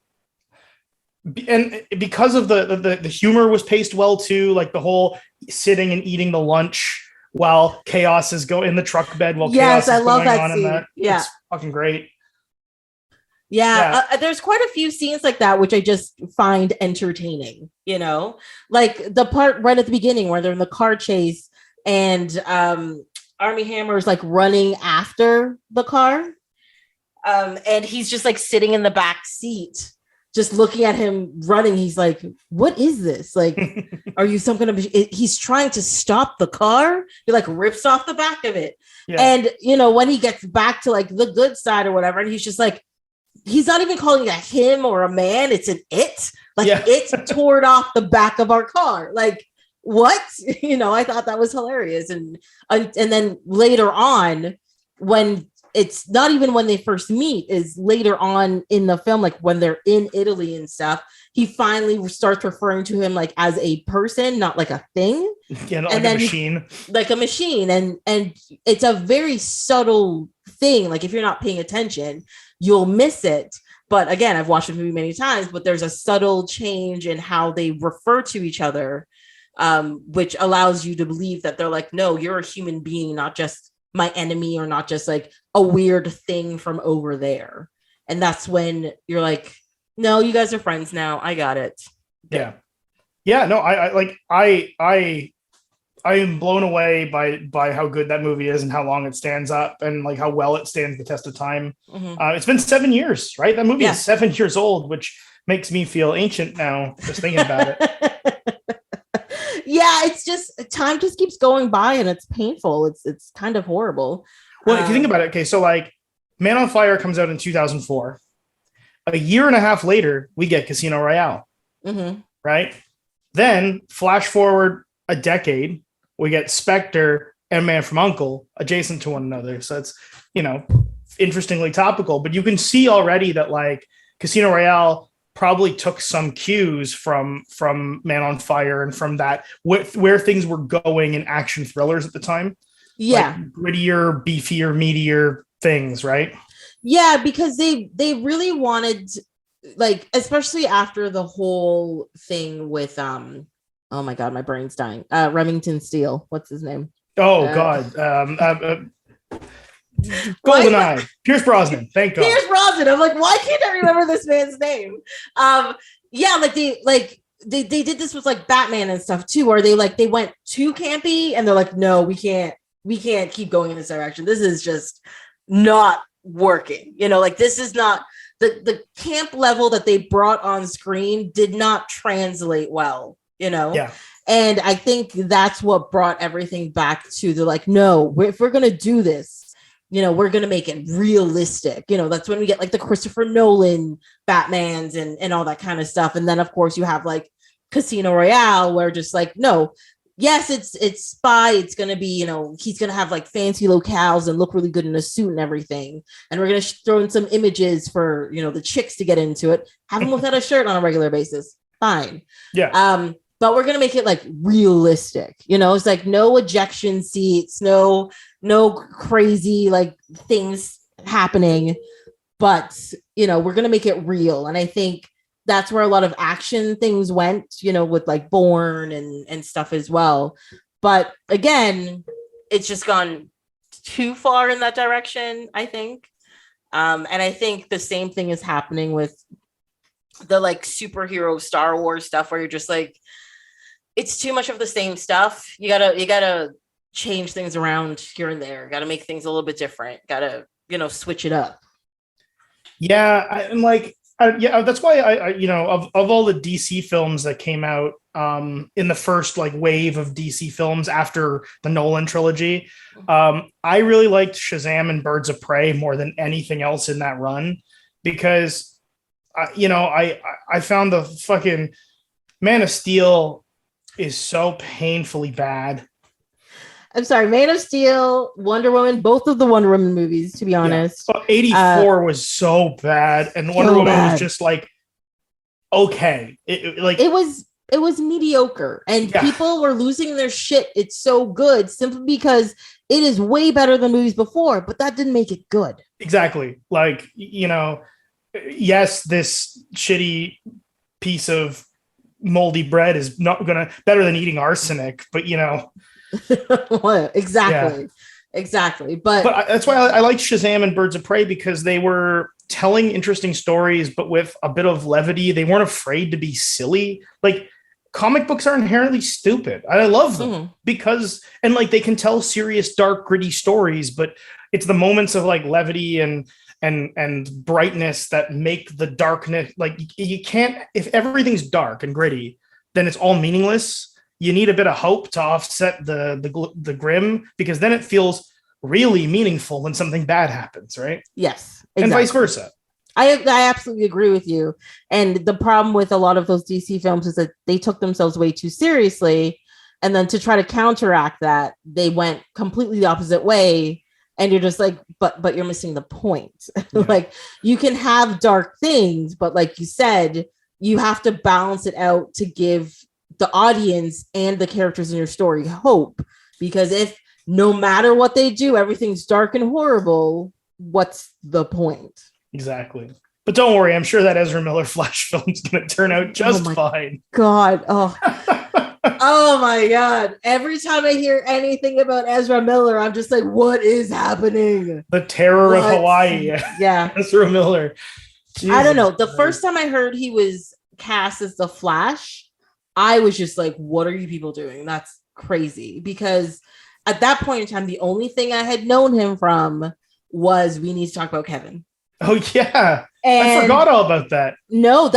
and because of the humor was paced well too, like the whole sitting and eating the lunch while chaos is in the truck bed while chaos is going on, and that, it's fucking great. There's quite a few scenes like that which I just find entertaining, you know, like the part right at the beginning where they're in the car chase and Armie Hammer is like running after the car, and he's just like sitting in the back seat just looking at him running. He's like, what is this? Like, are you some kind of, he's trying to stop the car. He like rips off the back of it. Yeah. And, you know, when he gets back to like the good side or whatever, and he's just like, he's not even calling it a him or a man. It's an it. Like, it tore off the back of our car. Like, what? You know, I thought that was hilarious. And then later on, when it's not even when they first meet, is later on in the film, like when they're in Italy and stuff, he finally starts referring to him like as a person, not like a thing. Yeah, not like a machine. Like a machine. And it's a very subtle thing. Like, if you're not paying attention, you'll miss it. But again, I've watched the movie many times, but there's a subtle change in how they refer to each other, which allows you to believe that they're like, no, you're a human being, not just my enemy, or not just like a weird thing from over there. And that's when you're like, no, you guys are friends now. I got it. Yeah. No, I am blown away by how good that movie is and how long it stands up and like how well it stands the test of time. Mm-hmm. It's been 7 years, right? That movie is 7 years old, which makes me feel ancient now just thinking about it. Yeah, it's just, time just keeps going by and it's painful. It's kind of horrible. Well, if you think about it, okay, so like Man on Fire comes out in 2004. A year and a half later, we get Casino Royale, right? Then flash forward a decade, we get Spectre and Man from U.N.C.L.E. adjacent to one another. So it's, you know, interestingly topical, but you can see already that like Casino Royale probably took some cues from Man on Fire and from that where things were going in action thrillers at the time. Yeah. Like grittier, beefier, meatier things, right? Yeah, because they really wanted, like, especially after the whole thing with oh my god, my brain's dying. Remington Steele. What's his name? Oh god. GoldenEye. Pierce Brosnan. Thank God. Pierce Brosnan. I'm like, why can't I remember this man's name? Yeah, they did this with like Batman and stuff too, where they went too campy and they're like, no, we can't keep going in this direction. This is just not working. You know, like, this is not the camp level that they brought on screen did not translate well, you know? Yeah. And I think that's what brought everything back to the like, no, if we're going to do this, you know, we're going to make it realistic. You know, that's when we get like the Christopher Nolan Batmans and all that kind of stuff. And then of course you have like Casino Royale, where just like, no, yes, it's spy. It's going to be, you know, he's going to have like fancy locales and look really good in a suit and everything. And we're going to throw in some images for, you know, the chicks to get into it. Have him without a shirt on a regular basis. Fine. Yeah. but we're gonna make it like realistic. You know, it's like no ejection seats, no crazy like things happening, but you know, we're gonna make it real. And I think that's where a lot of action things went, you know, with like Bourne and stuff as well. But again, it's just gone too far in that direction, I think. And I think the same thing is happening with the like superhero Star Wars stuff, where you're just like, it's too much of the same stuff. You gotta change things around here and there. Gotta make things a little bit different. Gotta, you know, switch it up. Yeah, I'm like, yeah, that's why I you know, of all the DC films that came out in the first like wave of DC films after the Nolan trilogy, I really liked Shazam and Birds of Prey more than anything else in that run, because you know, I found the fucking Man of Steel is so painfully bad. I'm sorry, Man of Steel, Wonder Woman, both of the Wonder Woman movies, to be honest. Yeah. 84 was so bad, and Wonder Woman was just like, okay. It was mediocre, and people were losing their shit. It's so good simply because it is way better than movies before, but that didn't make it good. Exactly. Like, you know, yes, this shitty piece of moldy bread is not gonna better than eating arsenic, but you know. Exactly. But that's why I liked Shazam and Birds of Prey, because they were telling interesting stories, but with a bit of levity. They weren't afraid to be silly. Like, comic books are inherently stupid. I love them because, and like, they can tell serious, dark, gritty stories, but it's the moments of like levity and brightness that make the darkness. Like, you can't, if everything's dark and gritty, then it's all meaningless. You need a bit of hope to offset the grim, because then it feels really meaningful when something bad happens, right? Yes, exactly. And vice versa. I absolutely agree with you. And the problem with a lot of those DC films is that they took themselves way too seriously. And then to try to counteract that, they went completely the opposite way. And you're just like, but you're missing the point. Yeah. Like, you can have dark things, but like you said, you have to balance it out to give the audience and the characters in your story hope. Because if no matter what they do, everything's dark and horrible, what's the point? Exactly. But don't worry, I'm sure that Ezra Miller Flash film is going to turn out just fine. God. Oh. Oh my God. Every time I hear anything about Ezra Miller, I'm just like, what is happening? The terror of Hawaii. Yeah. Ezra Miller. Jesus. I don't know. The first time I heard he was cast as the Flash, I was just like, what are you people doing? That's crazy. Because at that point in time, the only thing I had known him from was We Need to Talk About Kevin. Oh, yeah. And I forgot all about that. No,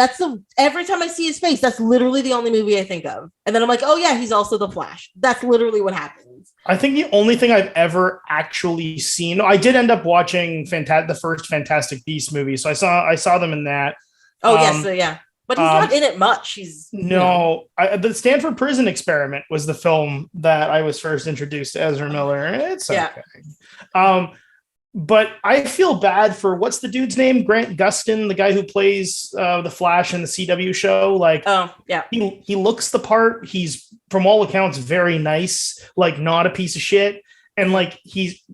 every time I see his face, that's literally the only movie I think of. And then I'm like, oh, yeah, he's also the Flash. That's literally what happens. I think the only thing I've ever actually seen, I did end up watching the first Fantastic Beasts movie. So I saw them in that. Oh, yes. So, yeah. But he's not in it much. The Stanford Prison Experiment was the film that I was first introduced to Ezra Miller. It's okay. Yeah. But I feel bad for, what's the dude's name? Grant Gustin, the guy who plays the Flash in the CW show. Like, oh yeah, he looks the part. He's, from all accounts, very nice. Like, not a piece of shit. And like,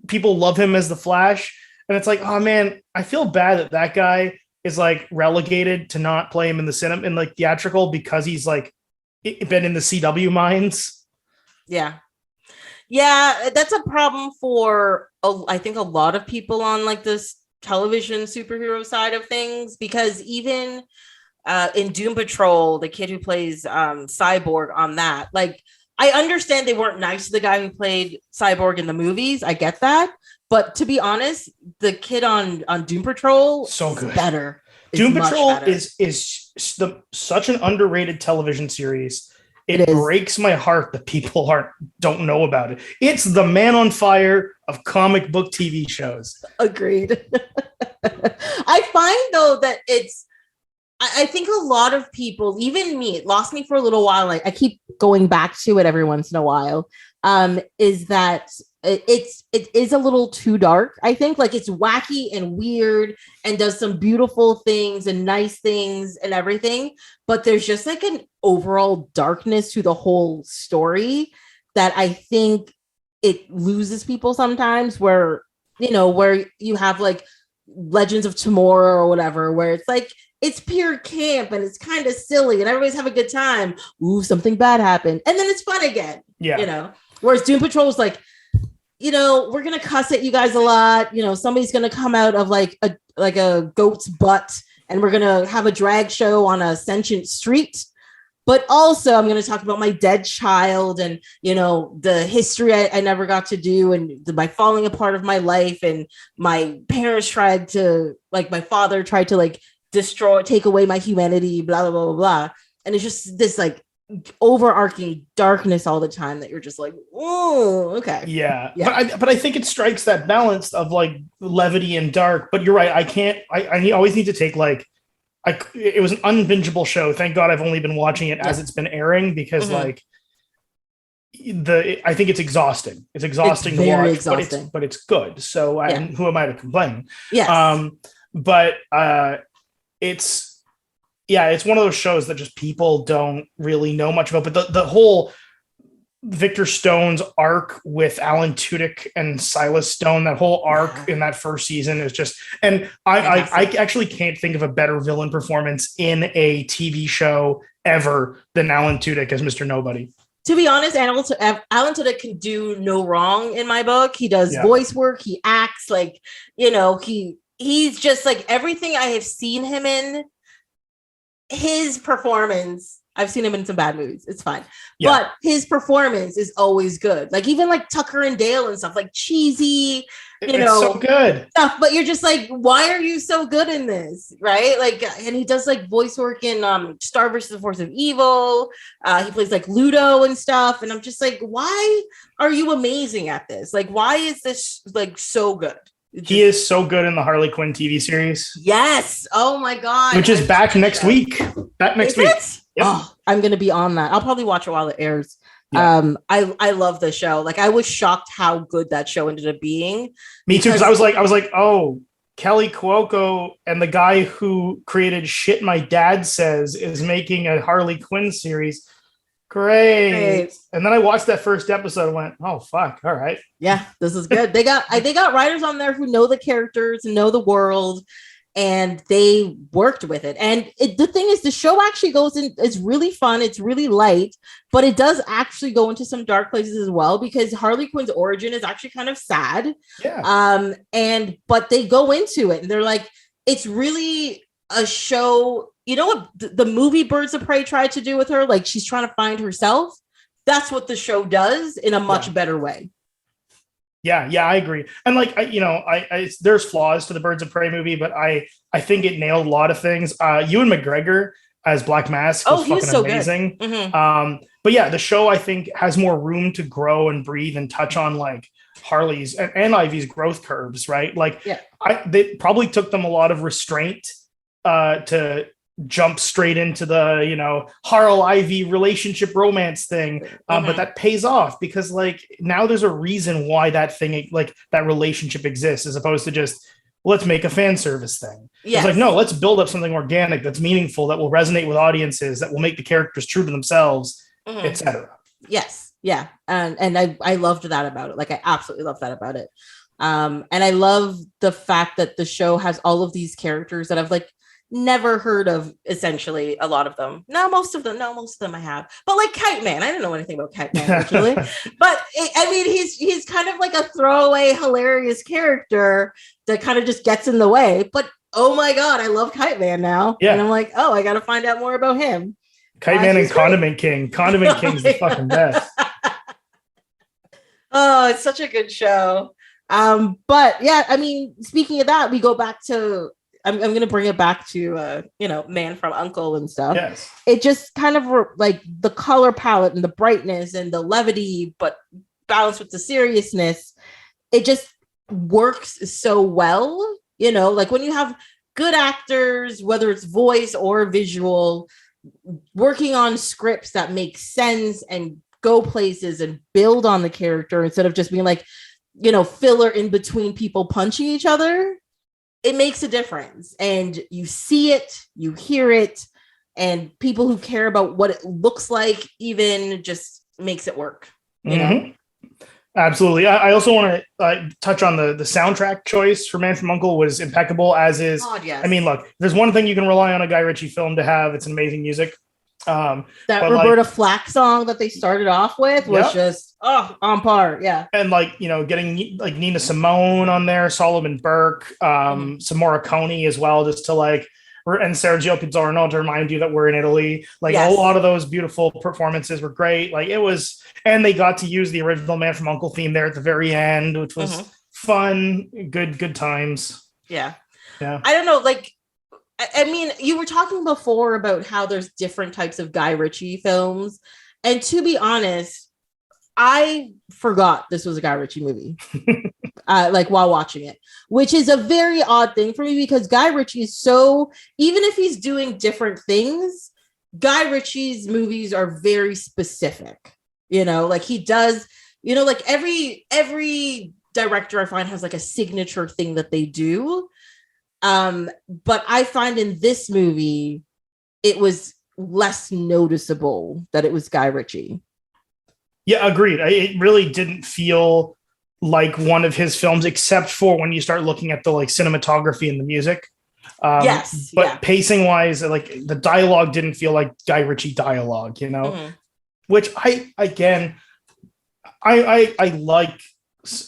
people love him as the Flash. And it's like, oh man, I feel bad that guy is like relegated to not play him in the cinema, in like theatrical, because he's like been in the CW mines. Yeah. Yeah, that's a problem for, I think, a lot of people on like this television superhero side of things, because even in Doom Patrol, the kid who plays Cyborg on that, like, I understand they weren't nice to the guy who played Cyborg in the movies. I get that. But to be honest, the kid on Doom Patrol so good. Better. Doom Patrol is such an underrated television series. It breaks my heart that people don't know about it. It's the Man on Fire of comic book TV shows. Agreed. I find, though, that I think a lot of people, even me, it lost me for a little while. I keep going back to it every once in a while, is that it is a little too dark. I think like it's wacky and weird and does some beautiful things and nice things and everything, but there's just like an overall darkness to the whole story that I think it loses people sometimes, where where you have like Legends of Tomorrow or whatever, where it's like it's pure camp and it's kind of silly and everybody's having a good time. Ooh, something bad happened. And then it's fun again. Yeah. Whereas Doom Patrol is like, we're gonna cuss at you guys a lot. Somebody's gonna come out of like a goat's butt and we're gonna have a drag show on a sentient street. But also I'm gonna talk about my dead child and the history I never got to do and my falling apart of my life, and my parents tried to my father tried to take away my humanity, blah blah blah blah blah. And it's just this overarching darkness all the time that you're just like, oh, okay. Yeah. But I think it strikes that balance of levity and dark. But you're right. I always need to take it was an unbingeable show. Thank God I've only been watching it as it's been airing, because I think it's exhausting. It's exhausting to watch, exhausting. But it's good. So who am I to complain? Yes. But it's one of those shows that just people don't really know much about. But the whole Victor Stone's arc with Alan Tudyk and Silas Stone, that whole arc in that first season is just, and I actually can't think of a better villain performance in a TV show ever than Alan Tudyk as Mr. Nobody. To be honest, Alan Tudyk can do no wrong in my book. He does voice work. He acts he's just everything I have seen him in. His performance, I've seen him in some bad movies. It's fine. Yeah. But his performance is always good. Even Tucker and Dale and stuff, cheesy, it's so good stuff. But you're just why are you so good in this? Right. And he does voice work in Star vs. the Force of Evil. He plays Ludo and stuff. And I'm just why are you amazing at this? Why is this so good? He is so good in the Harley Quinn TV series. Yes. Oh my God. Which is back next week. Back next week. Yep. Oh, I'm going to be on that. I'll probably watch it while it airs. Yeah. I love the show. I was shocked how good that show ended up being. Me too. Because I was like, oh, Kelly Cuoco and the guy who created Shit My Dad Says is making a Harley Quinn series. Great. And then I watched that first episode and went, oh, fuck. All right. Yeah, this is good. They got writers on there who know the characters and know the world, and they worked with it. And the thing is, the show actually goes in, it's really fun. It's really light, but it does actually go into some dark places as well, because Harley Quinn's origin is actually kind of sad. Yeah. But they go into it and they're it's really a show. You know what the movie Birds of Prey tried to do with her? She's trying to find herself. That's what the show does in a much better way. Yeah, I agree. And I there's flaws to the Birds of Prey movie, but I think it nailed a lot of things. Ewan McGregor as Black Mask was fucking so amazing. Mm-hmm. But yeah, the show I think has more room to grow and breathe and touch on Harley's and Ivy's growth curves, right? They probably took them a lot of restraint to jump straight into the Harl Ivy relationship romance thing, but that pays off because now there's a reason why that thing that relationship exists, as opposed to just let's make a fan service thing. Yes. It's no, let's build up something organic that's meaningful, that will resonate with audiences, that will make the characters true to themselves, etc. Yes. Yeah. And I loved that about it. I absolutely love that about it. And I love the fact that the show has all of these characters that I've never heard of, essentially. A lot of them. Most of them I have. But Kite Man, I didn't know anything about Kite Man originally. But he's kind of a throwaway, hilarious character that kind of just gets in the way. But oh my God, I love Kite Man now. Yeah. And I'm I got to find out more about him. Kite Man and Condiment King. Condiment King's the fucking best. Oh, it's such a good show. But yeah, speaking of that, we go back to, I'm going to bring it back to, Man from U.N.C.L.E. and stuff. Yes. It just kind of the color palette and the brightness and the levity, but balanced with the seriousness. It just works so well. When you have good actors, whether it's voice or visual, working on scripts that make sense and go places and build on the character instead of just being filler in between people punching each other, it makes a difference. And you see it, you hear it, and people who care about what it looks like even just makes it work. Absolutely. I also want to touch on the soundtrack choice for Man from U.N.C.L.E. was impeccable, as is. God, yes. I mean, look, there's one thing you can rely on a Guy Ritchie film to have. It's amazing music. That Roberta Flack song that they started off with was just on par. Yeah. And getting like Nina Simone on there, Solomon Burke, some Morricone as well, just to and Sergio Pizzorno to remind you that we're in Italy. A lot of those beautiful performances were great. And they got to use the original Man from U.N.C.L.E. theme there at the very end, which was fun, good times. Yeah. I don't know. I mean, you were talking before about how there's different types of Guy Ritchie films. And to be honest, I forgot this was a Guy Ritchie movie, while watching it, which is a very odd thing for me because Guy Ritchie is even if he's doing different things, Guy Ritchie's movies are very specific. He does, every director I find has a signature thing that they do. But I find in this movie, it was less noticeable that it was Guy Ritchie. Yeah, agreed. It really didn't feel like one of his films, except for when you start looking at the cinematography and the music. Yes. But pacing wise, the dialogue didn't feel like Guy Ritchie dialogue, which I like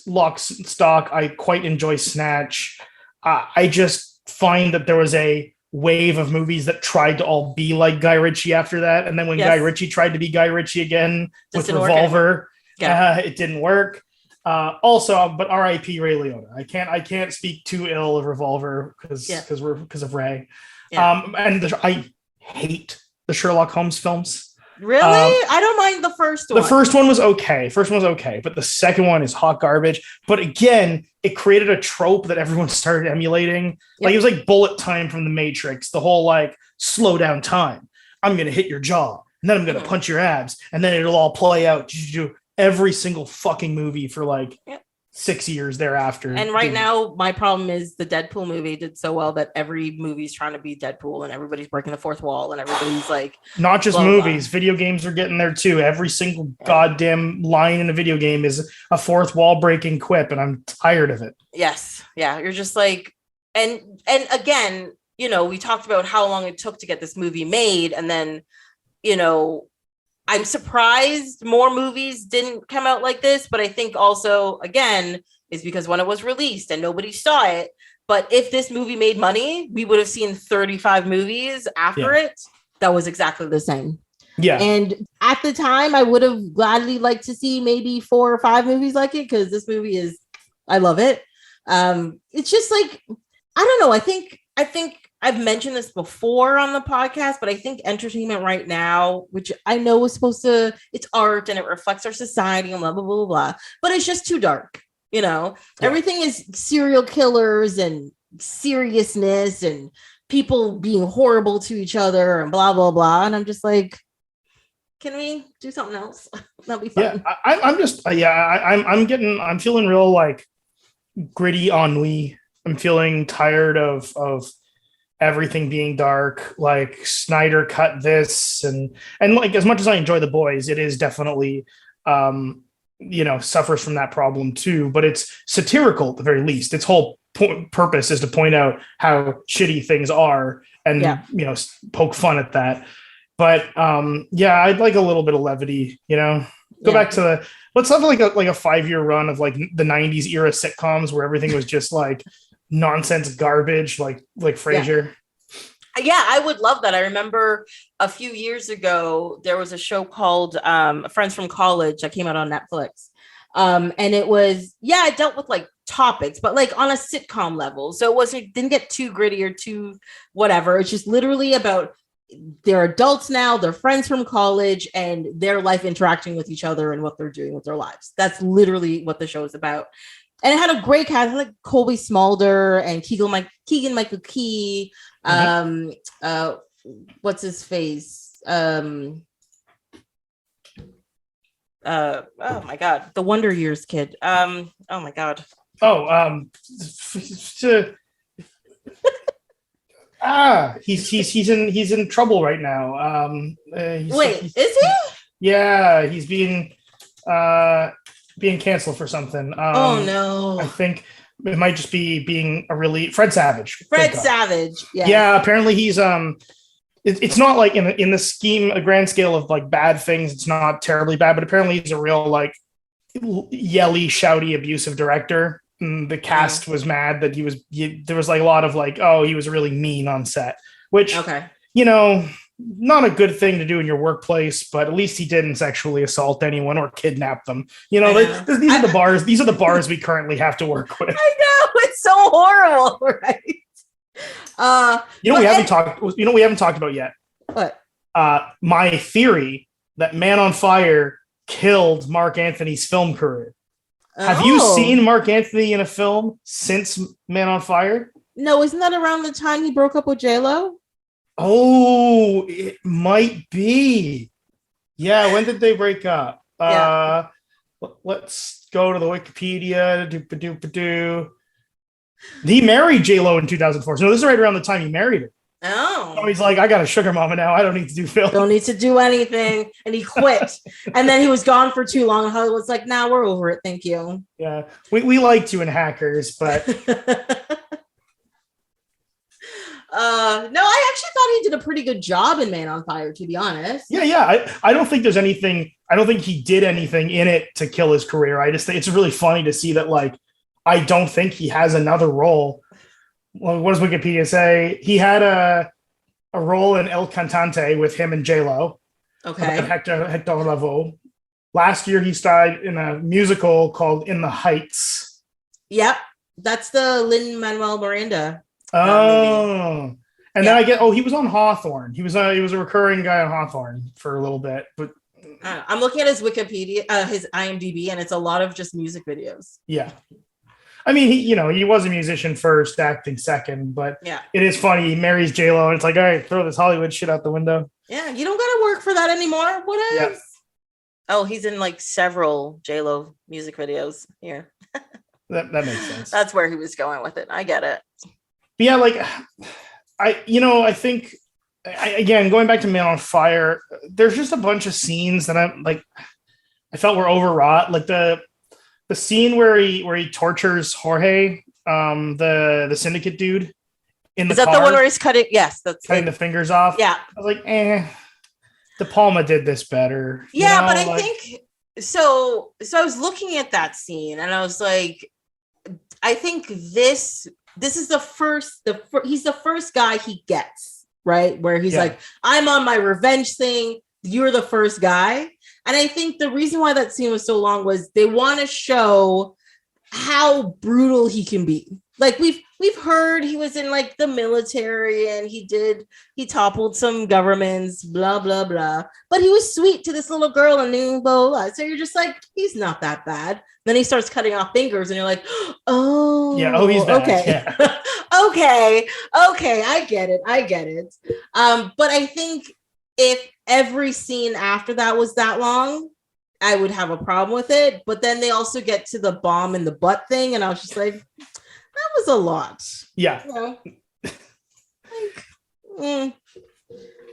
Lock, Stock. I quite enjoy Snatch. I just find that there was a wave of movies that tried to all be like Guy Ritchie after that. And then when Guy Ritchie tried to be Guy Ritchie again with Revolver, it didn't work. But R.I.P. Ray Liotta. I can't speak too ill of Revolver because of Ray. Yeah. I hate the Sherlock Holmes films. Really? I don't mind the first one. The first one was okay. But the second one is hot garbage. But again, it created a trope that everyone started emulating. It was like bullet time from The Matrix. The whole slow down time. I'm going to hit your jaw and then I'm going to punch your abs and then it'll all play out. Every single fucking movie for 6 years thereafter. And right now, my problem is the Deadpool movie did so well that every movie's trying to be Deadpool and everybody's breaking the fourth wall and everybody's not just movies, video games are getting there too. Every single goddamn line in a video game is a fourth wall breaking quip, and I'm tired of it. Yes. Yeah. You're just and again, we talked about how long it took to get this movie made. And then, I'm surprised more movies didn't come out like this, but I think also, again, is because when it was released and nobody saw it. But if this movie made money, we would have seen 35 movies after it. That was exactly the same. Yeah. And at the time, I would have gladly liked to see maybe 4 or 5 movies like it because this movie I love it. It's just I don't know. I think I've mentioned this before on the podcast, but I think entertainment right now, which I know is it's art and it reflects our society and blah, blah, blah, blah, but it's just too dark. Everything is serial killers and seriousness and people being horrible to each other and blah, blah, blah. And I'm just can we do something else? That'll be fun. Yeah, I'm feeling real gritty ennui. I'm feeling tired of everything being dark. Snyder cut this and as much as I enjoy The Boys, it is definitely suffers from that problem too, but it's satirical at the very least. Its whole purpose is to point out how shitty things are and poke fun at that. But I'd like a little bit of levity, go back to let's have a 5-year run of the 90s era sitcoms where everything was just nonsense garbage like Frasier. Yeah, I would love that. I remember a few years ago, there was a show called Friends from College that came out on Netflix. And it was, it dealt with topics, but on a sitcom level. So it didn't get too gritty or too whatever. It's just literally about they're adults now, they're friends from college and their life interacting with each other and what they're doing with their lives. That's literally what the show is about. And it had a great cast, Colby Smulders and Keegan Michael Key. What's his face? Oh my God, the Wonder Years kid. Oh my God. Oh, he's in trouble right now. Wait, is he? Yeah, he's being canceled for something. Oh no. I think it might just be being a really Fred Savage. Fred Savage. Yes. Yeah, apparently he's it's not like in the scheme, a grand scale of like bad things, it's not terribly bad, but apparently he's a real like yelly, shouty, abusive director. And the cast was mad that there was like a lot of like, oh, he was really mean on set, which, you know, not a good thing to do in your workplace, but at least he didn't sexually assault anyone or kidnap them. You know, these are the bars. These are the bars we currently have to work with. I know, it's so horrible, right? We haven't talked about yet. What? My theory that Man on Fire killed Marc Anthony's film career. Have you seen Marc Anthony in a film since Man on Fire? No, isn't that around the time he broke up with J.Lo? Oh, it might be. Yeah, when did they break up? Yeah. Let's go to the Wikipedia. He married J.Lo in 2004. So this is right around the time he married her. Oh. So he's like, I got a sugar mama now. I don't need to do film. Don't need to do anything. And he quit. And then he was gone for too long. And Hollywood's like, nah, we're over it. Thank you. Yeah. We liked you in Hackers, but no, I actually thought he did a pretty good job in Man on Fire, to be honest. Yeah. I don't think there's anything. I don't think he did anything in it to kill his career. I just think it's really funny to see that, like, I don't think he has another role. Well, what does Wikipedia say? He had a role in El Cantante with him and J.Lo. Okay. Hector Lavoe. Last year, he starred in a musical called In the Heights. Yep. That's the Lin-Manuel Miranda. Oh. And then he was on Hawthorne. He was a recurring guy on Hawthorne for a little bit. But I'm looking at his Wikipedia, his IMDb, and it's a lot of just music videos. Yeah. I mean, he was a musician first, acting second, but it is funny. He marries J.Lo, and it's like, all right, throw this Hollywood shit out the window. Yeah, you don't got to work for that anymore. What else? Yeah. Oh, he's in like several J.Lo music videos here. that makes sense. That's where he was going with it. I get it. But yeah, like, I think, again, going back to Man on Fire, there's just a bunch of scenes that I felt were overwrought. Like the scene where he tortures Jorge, the syndicate dude, in the car. Is that the one where he's cutting? Yes, that's cutting the fingers off. Yeah, I was like, De Palma did this better. Yeah, but I think so. I was looking at that scene, and I was like, I think this is the first. He's the first guy he gets, right, where he's like, I'm on my revenge thing. You're the first guy. And I think the reason why that scene was so long was they want to show how brutal he can be. Like we've heard he was in like the military and he toppled some governments, blah, blah, blah. But he was sweet to this little girl and blah, blah, blah. So you're just like, he's not that bad. Then he starts cutting off fingers and you're like, oh, yeah, oh, he's bad. Okay. Yeah. okay, I get it. But I think if every scene after that was that long, I would have a problem with it. But then they also get to the bomb in the butt thing, and I was just like, that was a lot. Yeah. I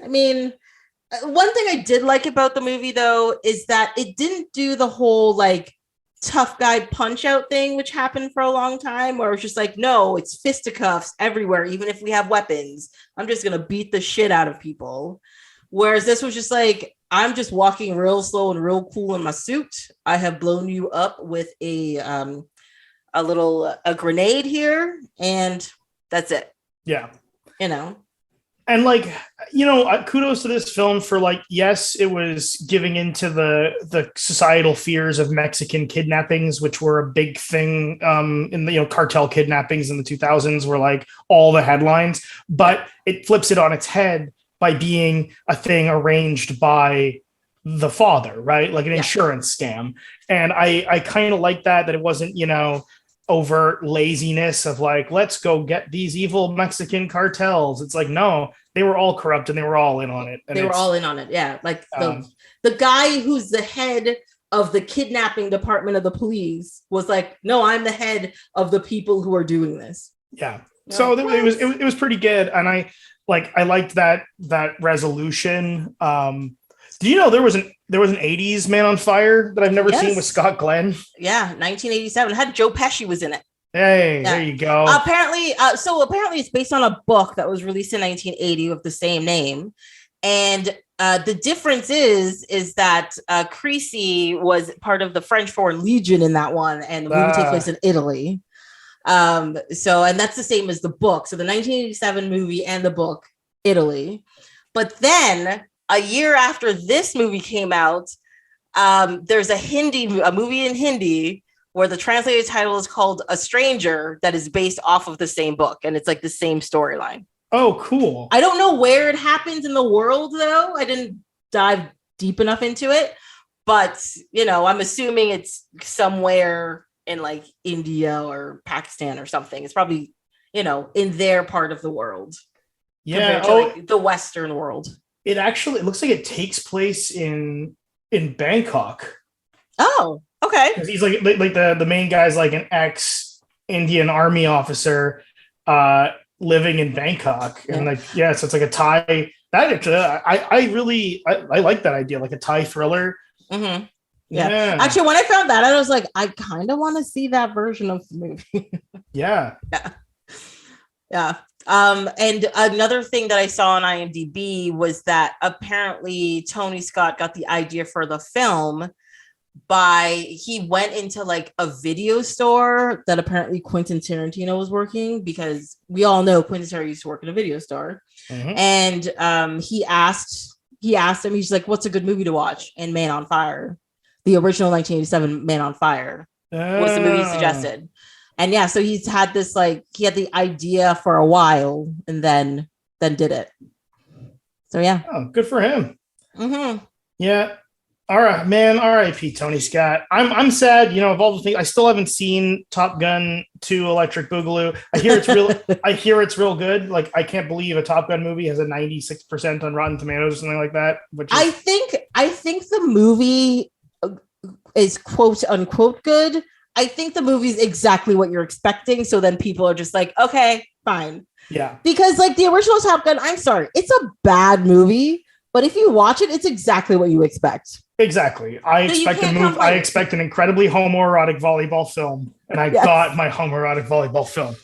mean, one thing I did like about the movie, though, is that it didn't do the whole like tough guy punch out thing, which happened for a long time, where it's just like, no, it's fisticuffs everywhere. Even if we have weapons, I'm just going to beat the shit out of people. Whereas this was just like, I'm just walking real slow and real cool in my suit. I have blown you up with a grenade here, and that's it. Yeah. And like, kudos to this film for like, yes, it was giving into the societal fears of Mexican kidnappings, which were a big thing in the, cartel kidnappings in the 2000s were like all the headlines, but it flips it on its head by being a thing arranged by the father, right? Like an insurance scam. And I kind of like that it wasn't, overt laziness of like, let's go get these evil Mexican cartels. It's like, no, they were all corrupt and they were all in on it. And they were all in on it. Yeah. Like the guy who's the head of the kidnapping department of the police was like, no, I'm the head of the people who are doing this. Yeah. So it was pretty good, and I liked that resolution. Do you know there was an 80s Man on Fire that I've never seen with Scott Glenn? Yeah, 1987. It had Joe Pesci was in it. Hey, there you go. Apparently it's based on a book that was released in 1980 with the same name. And the difference is that Creasy was part of the French Foreign Legion in that one, and the movie takes place in Italy. And that's the same as the book. So the 1987 movie and the book, Italy. But then a year after this movie came out, there's a movie in Hindi where the translated title is called A Stranger, that is based off of the same book, and it's like the same storyline. Oh, cool. I don't know where it happens in the world, though. I didn't dive deep enough into it, but I'm assuming it's somewhere in like India or Pakistan or something. It's probably, in their part of the world. Yeah. To, the Western world. It looks like it takes place in Bangkok. Oh, okay. He's like the main guy's like an ex-Indian army officer living in Bangkok. And so it's like a Thai. I like that idea, like a Thai thriller. Mm-hmm. Yeah. Actually, when I found that, I was like, I kind of want to see that version of the movie. Yeah. And another thing that I saw on IMDb was that apparently Tony Scott got the idea for the film he went into like a video store that apparently Quentin Tarantino was working, because we all know Quentin Tarantino used to work in a video store. Mm-hmm. And he asked him, he's like, what's a good movie to watch? And Man on Fire, the original 1987 Man on Fire was the movie he suggested. And yeah, so he's had this, like, he had the idea for a while and then did it. So yeah. Oh, good for him. Mm-hmm. Yeah. All right, man. R.I.P. Tony Scott. I'm sad. Of all the things, I still haven't seen Top Gun 2: Electric Boogaloo. I hear it's real. I hear it's real good. Like, I can't believe a Top Gun movie has a 96% on Rotten Tomatoes or something like that. I think the movie is quote unquote good. I think the movie is exactly what you're expecting. So then people are just like, okay, fine. Yeah. Because like the original Top Gun, I'm sorry, it's a bad movie, but if you watch it, it's exactly what you expect. Exactly. I expect an incredibly homoerotic volleyball film, and I got my homoerotic volleyball film.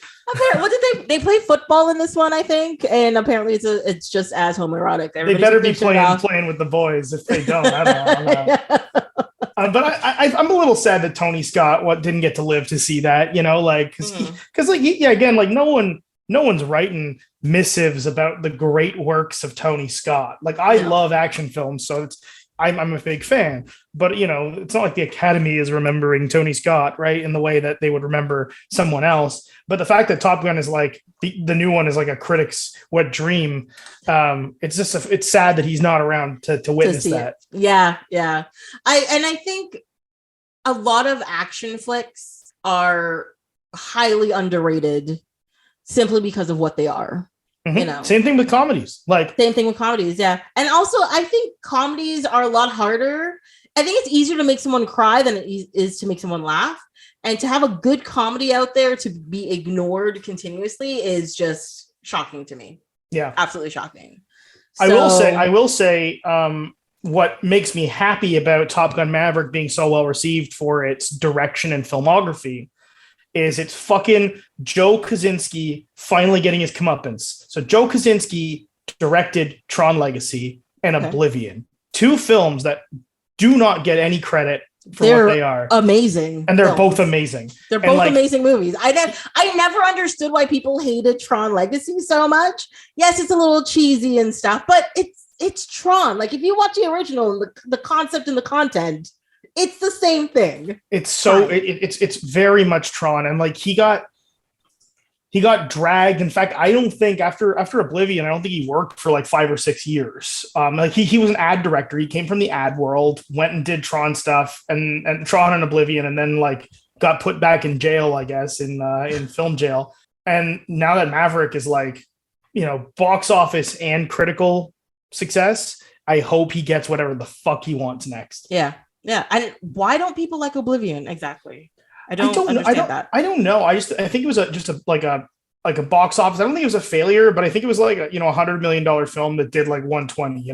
What did they play football in this one? I think, and apparently it's just as homoerotic. They better be playing with the boys. If they don't, I don't know. But I'm a little sad that Tony Scott didn't get to live to see that. Because again, like no one's writing missives about the great works of Tony Scott. Like, I love action films, so I'm a big fan, but it's not like the Academy is remembering Tony Scott, right, in the way that they would remember someone else. But the fact that Top Gun is like the new one is like a critic's wet dream. It's just it's sad that he's not around to witness that. Yeah. I think a lot of action flicks are highly underrated simply because of what they are. Mm-hmm. Same thing with comedies. Yeah. And also, I think comedies are a lot harder. I think it's easier to make someone cry than it is to make someone laugh. And to have a good comedy out there to be ignored continuously is just shocking to me. Yeah. Absolutely shocking. I will say, what makes me happy about Top Gun Maverick being so well received for its direction and filmography is it's fucking Joe Kosinski finally getting his comeuppance. So Joe Kosinski directed Tron Legacy and Oblivion, two films that do not get any credit for what they are. Amazing. And they're both amazing. They're both amazing movies. I never understood why people hated Tron Legacy so much. Yes, it's a little cheesy and stuff, but it's Tron. Like, if you watch the original, the concept and the content, it's the same thing. It's so it's very much Tron, and like he got dragged. In fact, I don't think after Oblivion, I don't think he worked for like 5 or 6 years. Like he was an ad director. He came from the ad world, went and did Tron stuff and Tron and Oblivion, and then like got put back in jail, I guess, in film jail. And now that Maverick is like, box office and critical success, I hope he gets whatever the fuck he wants next. Yeah. Yeah. And why don't people like Oblivion? Exactly. I don't understand that. I don't know. I think it was just a box office. I don't think it was a failure, but I think it was like a $100 million film that did like 120.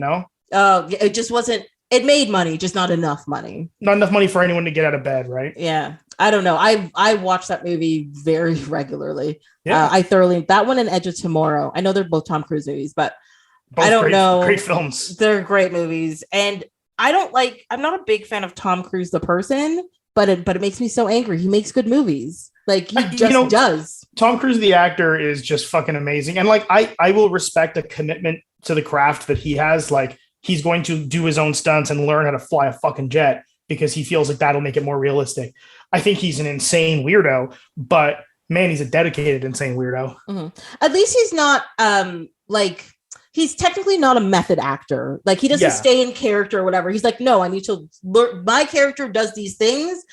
Oh, it just wasn't. It made money, just not enough money. Not enough money for anyone to get out of bed, right? Yeah, I don't know. I watch that movie very regularly. Yeah, I thoroughly that one and Edge of Tomorrow. I know they're both Tom Cruise movies, but both I don't know. Great films. They're great movies, and I don't like. I'm not a big fan of Tom Cruise the person, but it makes me so angry. He makes good movies. Like he just does. Tom Cruise, the actor, is just fucking amazing, and like I will respect a commitment to the craft that he has. Like he's going to do his own stunts and learn how to fly a fucking jet because he feels like that'll make it more realistic. I think he's an insane weirdo, but man, he's a dedicated insane weirdo. Mm-hmm. At least he's not like he's technically not a method actor. Like he doesn't stay in character or whatever. He's like, no, I need to learn. My character does these things.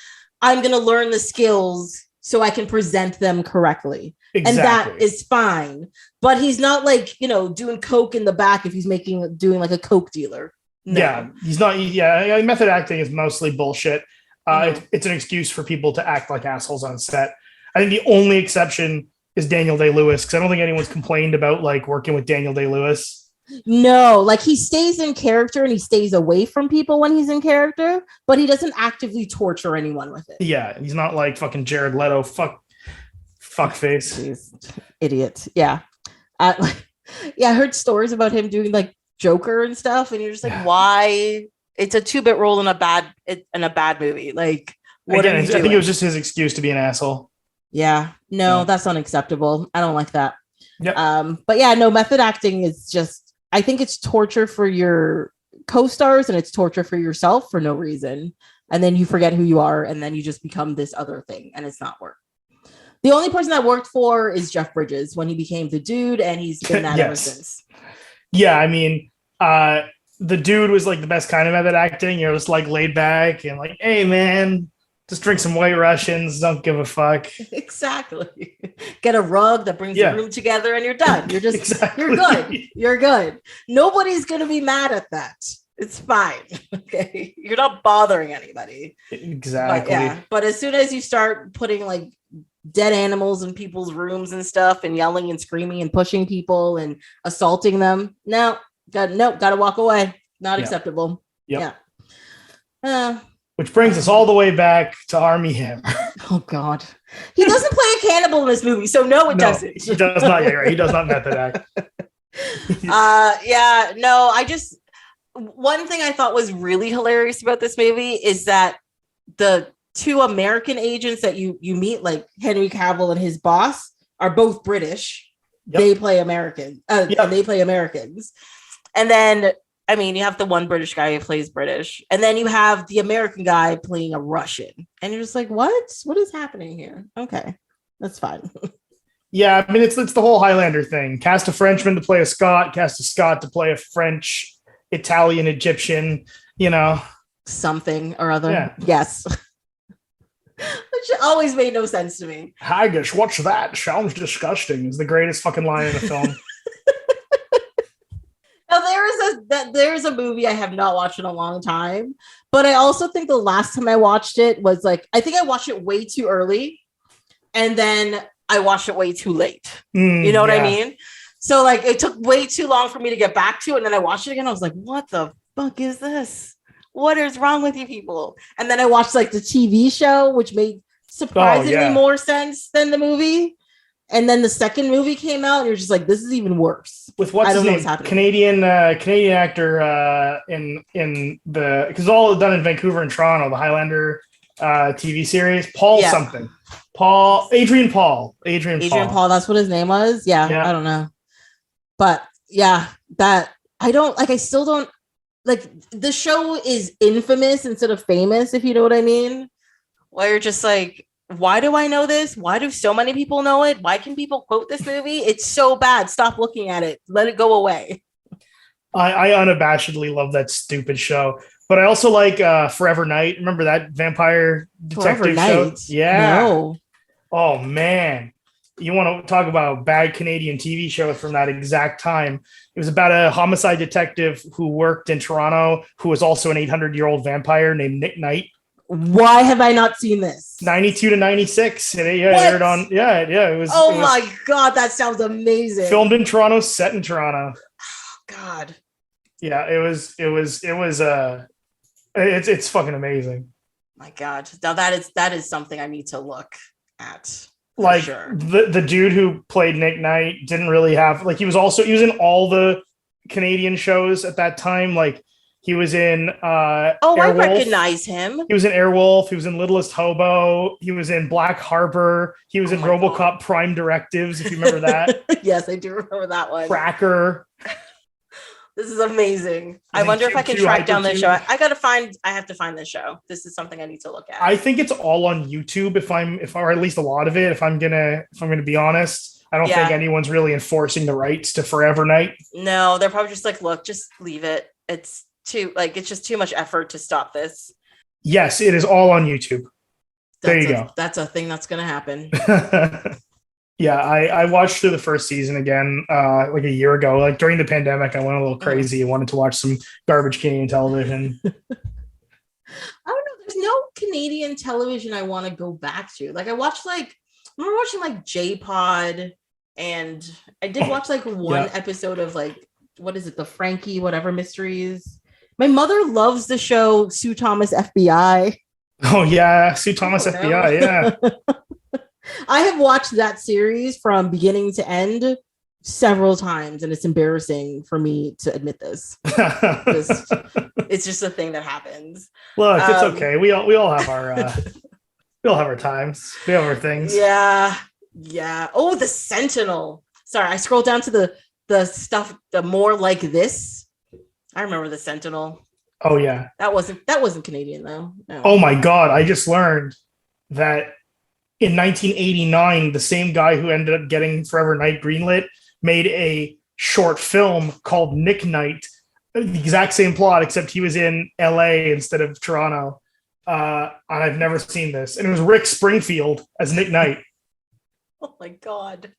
I'm going to learn the skills so I can present them correctly. Exactly. And that is fine. But he's not like, doing coke in the back if he's doing like a coke dealer. No. Yeah, he's not. Yeah, method acting is mostly bullshit. It's an excuse for people to act like assholes on set. I think the only exception is Daniel Day-Lewis, because I don't think anyone's complained about like working with Daniel Day-Lewis. No, like he stays in character and he stays away from people when he's in character, but he doesn't actively torture anyone with it. Yeah, he's not like fucking Jared Leto. Fuck face. Jeez, idiot. Yeah. I heard stories about him doing like Joker and stuff, and you're just like, why? It's a 2-bit role in a bad movie. Like, what are you doing? I think it was just his excuse to be an asshole. Yeah, no, that's unacceptable. I don't like that. Yep. But yeah, no, method acting is just. I think it's torture for your co-stars and it's torture for yourself for no reason. And then you forget who you are, and then you just become this other thing, and it's not work. The only person that worked for is Jeff Bridges when he became the dude, and he's been that ever since. Yeah, I mean, the dude was like the best kind of method acting. You're just like laid back and like, hey man, just drink some White Russians. Don't give a fuck. Exactly. Get a rug that brings the room together, and you're done. You're just You're good. You're good. Nobody's gonna be mad at that. It's fine. Okay, you're not bothering anybody. Exactly. But as soon as you start putting like dead animals in people's rooms and stuff, and yelling and screaming and pushing people and assaulting them, gotta walk away. Not acceptable. Yep. Yeah. Which brings us all the way back to Armie Hammer. Oh God, he doesn't play a cannibal in this movie, so no, it doesn't. He does not. Yeah, right. He does not method act. One thing I thought was really hilarious about this movie is that the two American agents that you meet, like Henry Cavill and his boss, are both British. Yep. They play American, and they play Americans. And then, I mean, you have the one British guy who plays British, and then you have the American guy playing a Russian, and you're just like, what is happening here? Okay, that's fine. Yeah, I mean, it's the whole Highlander thing. Cast a Frenchman to play a Scot, cast a Scot to play a French, Italian, Egyptian, something or other. Yeah. Yes. Which always made no sense to me. Haggis, what's that? Sounds disgusting. Is the greatest fucking line in the film. Now there's a movie I have not watched in a long time, but I also think the last time I watched it was like, I think I watched it way too early, and then I watched it way too late. You know what I mean? So like it took way too long for me to get back to it, and then I watched it again. I was like, what the fuck is this? What is wrong with you people? And then I watched like the TV show, which made surprisingly more sense than the movie. And then the second movie came out, and you're just like, this is even worse. With what's his name? Canadian actor in the, because it's all done in Vancouver and Toronto, the Highlander TV series. Adrian Paul. That's what his name was. Yeah. I don't know. But yeah, that I don't like. I still don't like. The show is infamous instead of famous, if you know what I mean. Where you're just like, why do I know this? Why do so many people know it? Why can people quote this movie? It's so bad. Stop looking at it. Let it go away. I unabashedly love that stupid show. But I also like Forever Night. Remember that vampire detective show? Yeah. No. Oh, man. you want to talk about bad Canadian TV show from that exact time. It was about a homicide detective who worked in Toronto, who was also an 800-year-old vampire named Nick Knight. Why have I not seen this? 92 to 96. It aired on. Yeah. It was. Oh it was my God, that sounds amazing. Filmed in Toronto, set in Toronto. Oh God. Yeah, it's fucking amazing. My God. Now that is something I need to look at. Like sure. the dude who played Nick Knight didn't really have like he was in all the Canadian shows at that time. Like he was in I recognize him. He was in Airwolf, he was in Littlest Hobo, he was in Black Harbor, he was in RoboCop God. Prime Directives, if you remember that. Yes, I do remember that one. Tracker. This is amazing. I wonder if I can track down this show. I have to find this show. This is something I need to look at. I think it's all on YouTube or at least a lot of it. If I'm gonna be honest, I don't think anyone's really enforcing the rights to Forever Night. No, they're probably just like, look, just leave it. It's just too much effort to stop this. Yes, it is all on YouTube. There you go. That's a thing that's gonna happen. Yeah, I watched through the first season again like a year ago. Like during the pandemic, I went a little crazy and wanted to watch some garbage Canadian television. I don't know. There's no Canadian television I want to go back to. Like I remember watching like J-Pod, and I did watch like one episode of like, what is it? The Frankie whatever mysteries. My mother loves the show Sue Thomas FBI. Oh yeah, Sue Thomas FBI, yeah. I have watched that series from beginning to end several times, and it's embarrassing for me to admit this. It's just a thing that happens. Look, it's okay. We all have our we all have our times. We have our things. Yeah. Oh, the Sentinel. Sorry, I scrolled down to the stuff. The more like this. I remember the Sentinel. Oh yeah. That wasn't Canadian though. No. Oh my God! I just learned that. In 1989, the same guy who ended up getting Forever Night greenlit made a short film called Nick Knight, the exact same plot, except he was in L.A. instead of Toronto. And I've never seen this. And it was Rick Springfield as Nick Knight. Oh my God.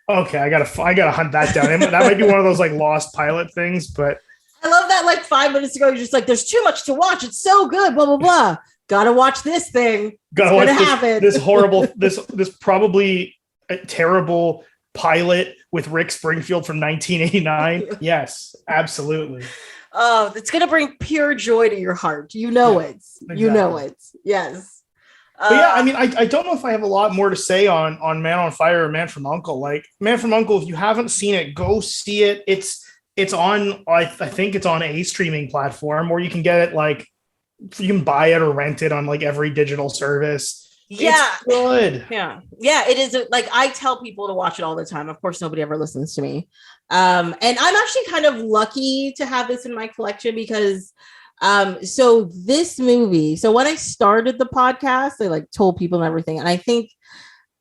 Okay, I gotta hunt that down. That might be one of those like lost pilot things, but I love that. Like 5 minutes ago, you're just like, "There's too much to watch. It's so good." Blah blah blah. Gotta watch this thing. Gotta watch this horrible, this probably terrible pilot with Rick Springfield from 1989. Yes, absolutely. Oh, it's gonna bring pure joy to your heart. You know it. Exactly. You know it. Yes. But yeah, I mean, I don't know if I have a lot more to say on Man on Fire or Man from U.N.C.L.E. Like Man from U.N.C.L.E, if you haven't seen it, go see it. It's on. I think it's on a streaming platform, or you can get it like. You can buy it or rent it on like every digital service. Yeah. It's good. Yeah. It is. Like I tell people to watch it all the time. Of course, nobody ever listens to me. And I'm actually kind of lucky to have this in my collection because so this movie, so when I started the podcast, I like told people and everything. And I think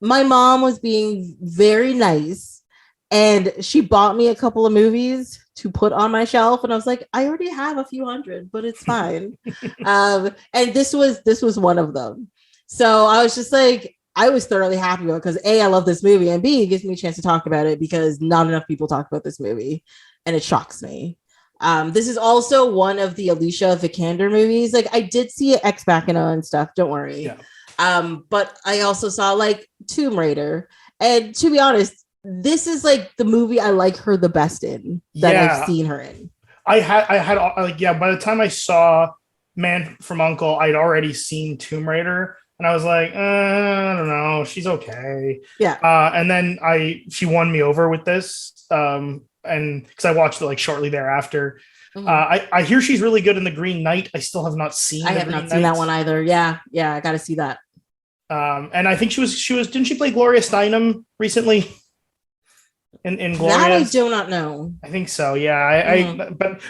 my mom was being very nice and she bought me a couple of movies to put on my shelf, and I was like, I already have a few hundred, but it's fine. And this was one of them. So I was just like, I was thoroughly happy with it because A, I love this movie, and B, it gives me a chance to talk about it because not enough people talk about this movie, and it shocks me. This is also one of the Alicia Vikander movies. Like I did see Ex Machina and stuff. Don't worry. Yeah. But I also saw like Tomb Raider, and to be honest. This is like the movie I like her the best in that I've seen her in. I had by the time I saw Man from U.N.C.L.E, I'd already seen Tomb Raider and I was like, I don't know, she's okay. Yeah. And then she won me over with this. And because I watched it like shortly thereafter. Mm-hmm. I hear she's really good in The Green Knight. I still have not seen. I have not seen that one either. Yeah, I got to see that. And I think she was. Didn't she play Gloria Steinem recently? In Gloria? That I do not know. I think so. Yeah. But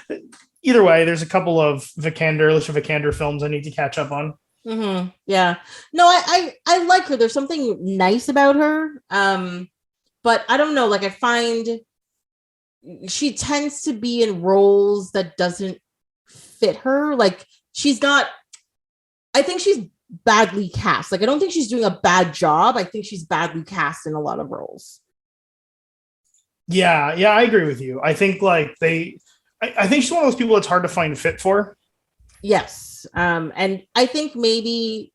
either way, there's a couple of Alicia Vikander films I need to catch up on. Mm-hmm. Yeah. No, I like her. There's something nice about her. But I don't know. Like I find she tends to be in roles that doesn't fit her. Like she's not. I think she's badly cast. Like, I don't think she's doing a bad job. I think she's badly cast in a lot of roles. Yeah, I agree with you. I think like I think she's one of those people that's hard to find fit for. Yes. And I think maybe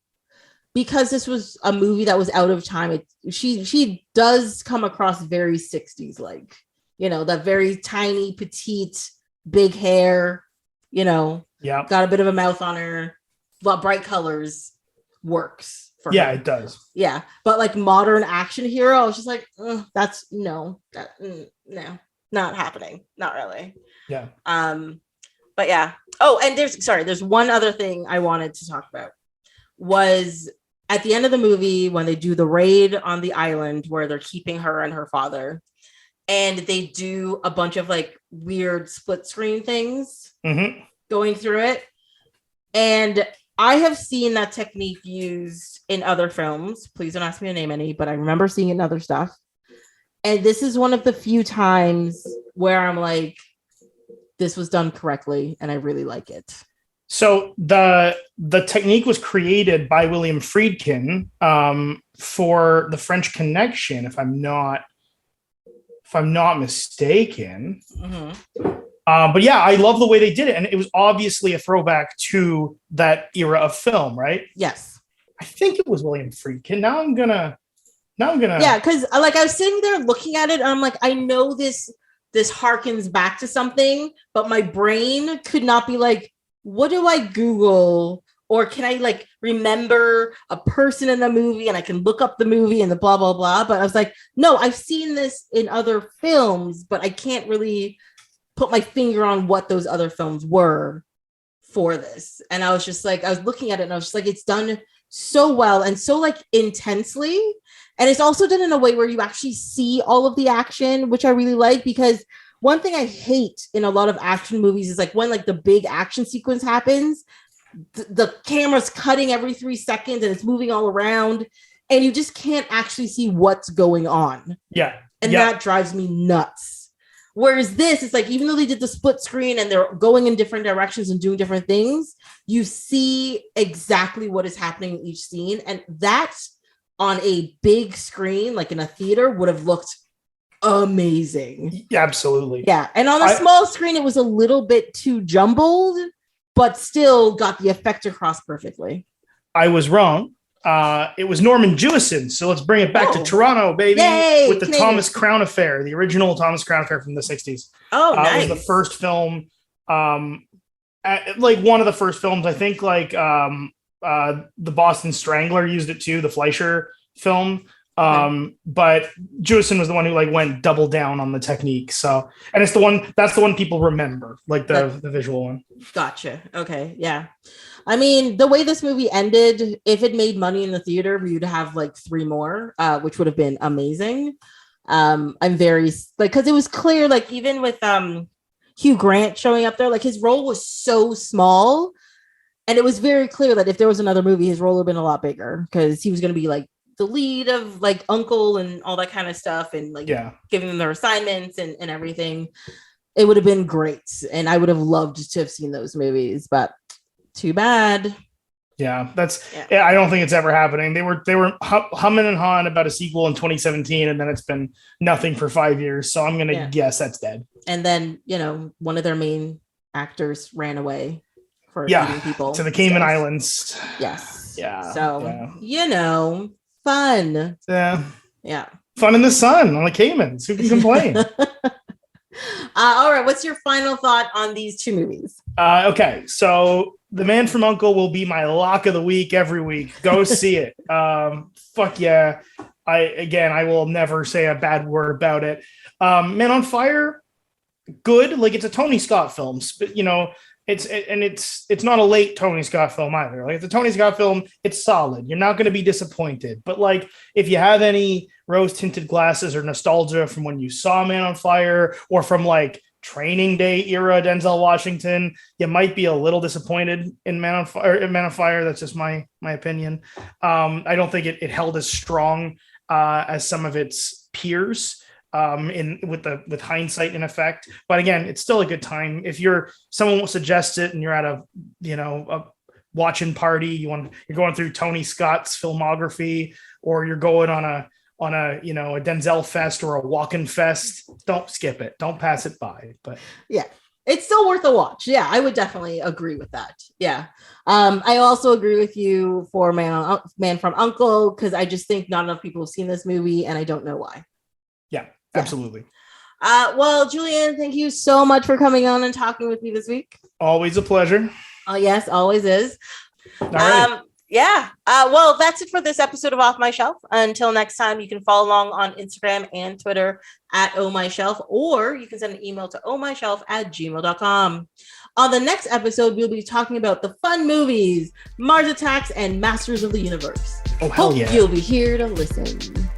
because this was a movie that was out of time, she does come across very 60s, like, that very tiny, petite, big hair, Yeah. got a bit of a mouth on her, but bright colors works for her. It does. Yeah. But like modern action hero, I was just like, that's no, not happening. Not really. Yeah. But yeah. Oh, and there's one other thing I wanted to talk about was at the end of the movie when they do the raid on the island where they're keeping her and her father, and they do a bunch of like weird split screen things going through it. And I have seen that technique used in other films. Please don't ask me to name any, but I remember seeing it in other stuff. And this is one of the few times where I'm like, this was done correctly, and I really like it. So the technique was created by William Friedkin for The French Connection, if I'm not mistaken. But yeah, I love the way they did it, and it was obviously a throwback to that era of film, right? Yes, I think it was William Friedkin. Now I'm gonna. Yeah, because like I was sitting there looking at it, and I'm like, I know this harkens back to something, but my brain could not be like, what do I Google? Or can I like remember a person in the movie and I can look up the movie and the blah, blah, blah. But I was like, no, I've seen this in other films, but I can't really put my finger on what those other films were for this. And I was just like, I was looking at it and I was just like, it's done so well and so like intensely. And it's also done in a way where you actually see all of the action, which I really like, because one thing I hate in a lot of action movies is like when like the big action sequence happens, the camera's cutting every 3 seconds and it's moving all around and you just can't actually see what's going on. Yeah. And that drives me nuts. Whereas this, it's like, even though they did the split screen and they're going in different directions and doing different things, you see exactly what is happening in each scene. And that's on a big screen, like in a theater, would have looked amazing. Yeah, absolutely. Yeah. And on a small screen, it was a little bit too jumbled, but still got the effect across perfectly. I was wrong. It was Norman Jewison. So let's bring it back to Toronto, baby. Yay, with the Canadian. Thomas Crown Affair, the original Thomas Crown Affair from the 60s. Oh, nice. It was the first film, like one of the first films, I think, like the Boston Strangler used it too, the Fleischer film. But Jewison was the one who like went double down on the technique. So, and it's that's the one people remember, like the visual one. Gotcha. Okay. Yeah. I mean, the way this movie ended, if it made money in the theater, we would have like 3 more, which would have been amazing. I'm very like, because it was clear, like even with Hugh Grant showing up there, like his role was so small, and it was very clear that if there was another movie, his role would have been a lot bigger because he was going to be like the lead of like Uncle and all that kind of stuff, and like giving them their assignments and everything. It would have been great, and I would have loved to have seen those movies, but too bad. Yeah, I don't think it's ever happening. They were humming and hawing about a sequel in 2017, and then it's been nothing for 5 years. So I'm gonna guess that's dead. And then one of their main actors ran away for feeding people to the Cayman Islands. Yes. Yeah. So fun. Yeah. Fun in the sun on the Caymans. Who can complain? All right. What's your final thought on these 2 movies? Okay. So The Man from U.N.C.L.E. will be my lock of the week every week. Go see it. Fuck yeah. I will never say a bad word about it. Man on Fire, good. Like it's a Tony Scott film, but it's not a late Tony Scott film either. Like it's a Tony Scott film, it's solid. You're not going to be disappointed. But like if you have any rose-tinted glasses or nostalgia from when you saw Man on Fire or from like Training Day era Denzel Washington, you might be a little disappointed in Man on Fire. That's just my opinion. I don't think it held as strong as some of its peers. With hindsight in effect, but again, it's still a good time. If someone will suggest it and you're at a watching party, you're going through Tony Scott's filmography, or you're going on a a Denzel fest or a Walken fest, don't skip it. Don't pass it by. But yeah, it's still worth a watch. Yeah, I would definitely agree with that. Yeah. I also agree with you for Man from U.N.C.L.E, because I just think not enough people have seen this movie, and I don't know why. Yeah, absolutely. Well, Julian, thank you so much for coming on and talking with me this week. Always a pleasure. Oh, yes, always is. All right. Yeah. Well, that's it for this episode of Off My Shelf. Until next time, you can follow along on Instagram and Twitter at ohmyshelf, or you can send an email to ohmyshelf@gmail.com. On the next episode, we'll be talking about the fun movies, Mars Attacks, and Masters of the Universe. Oh, hell Hope yeah. you'll be here to listen.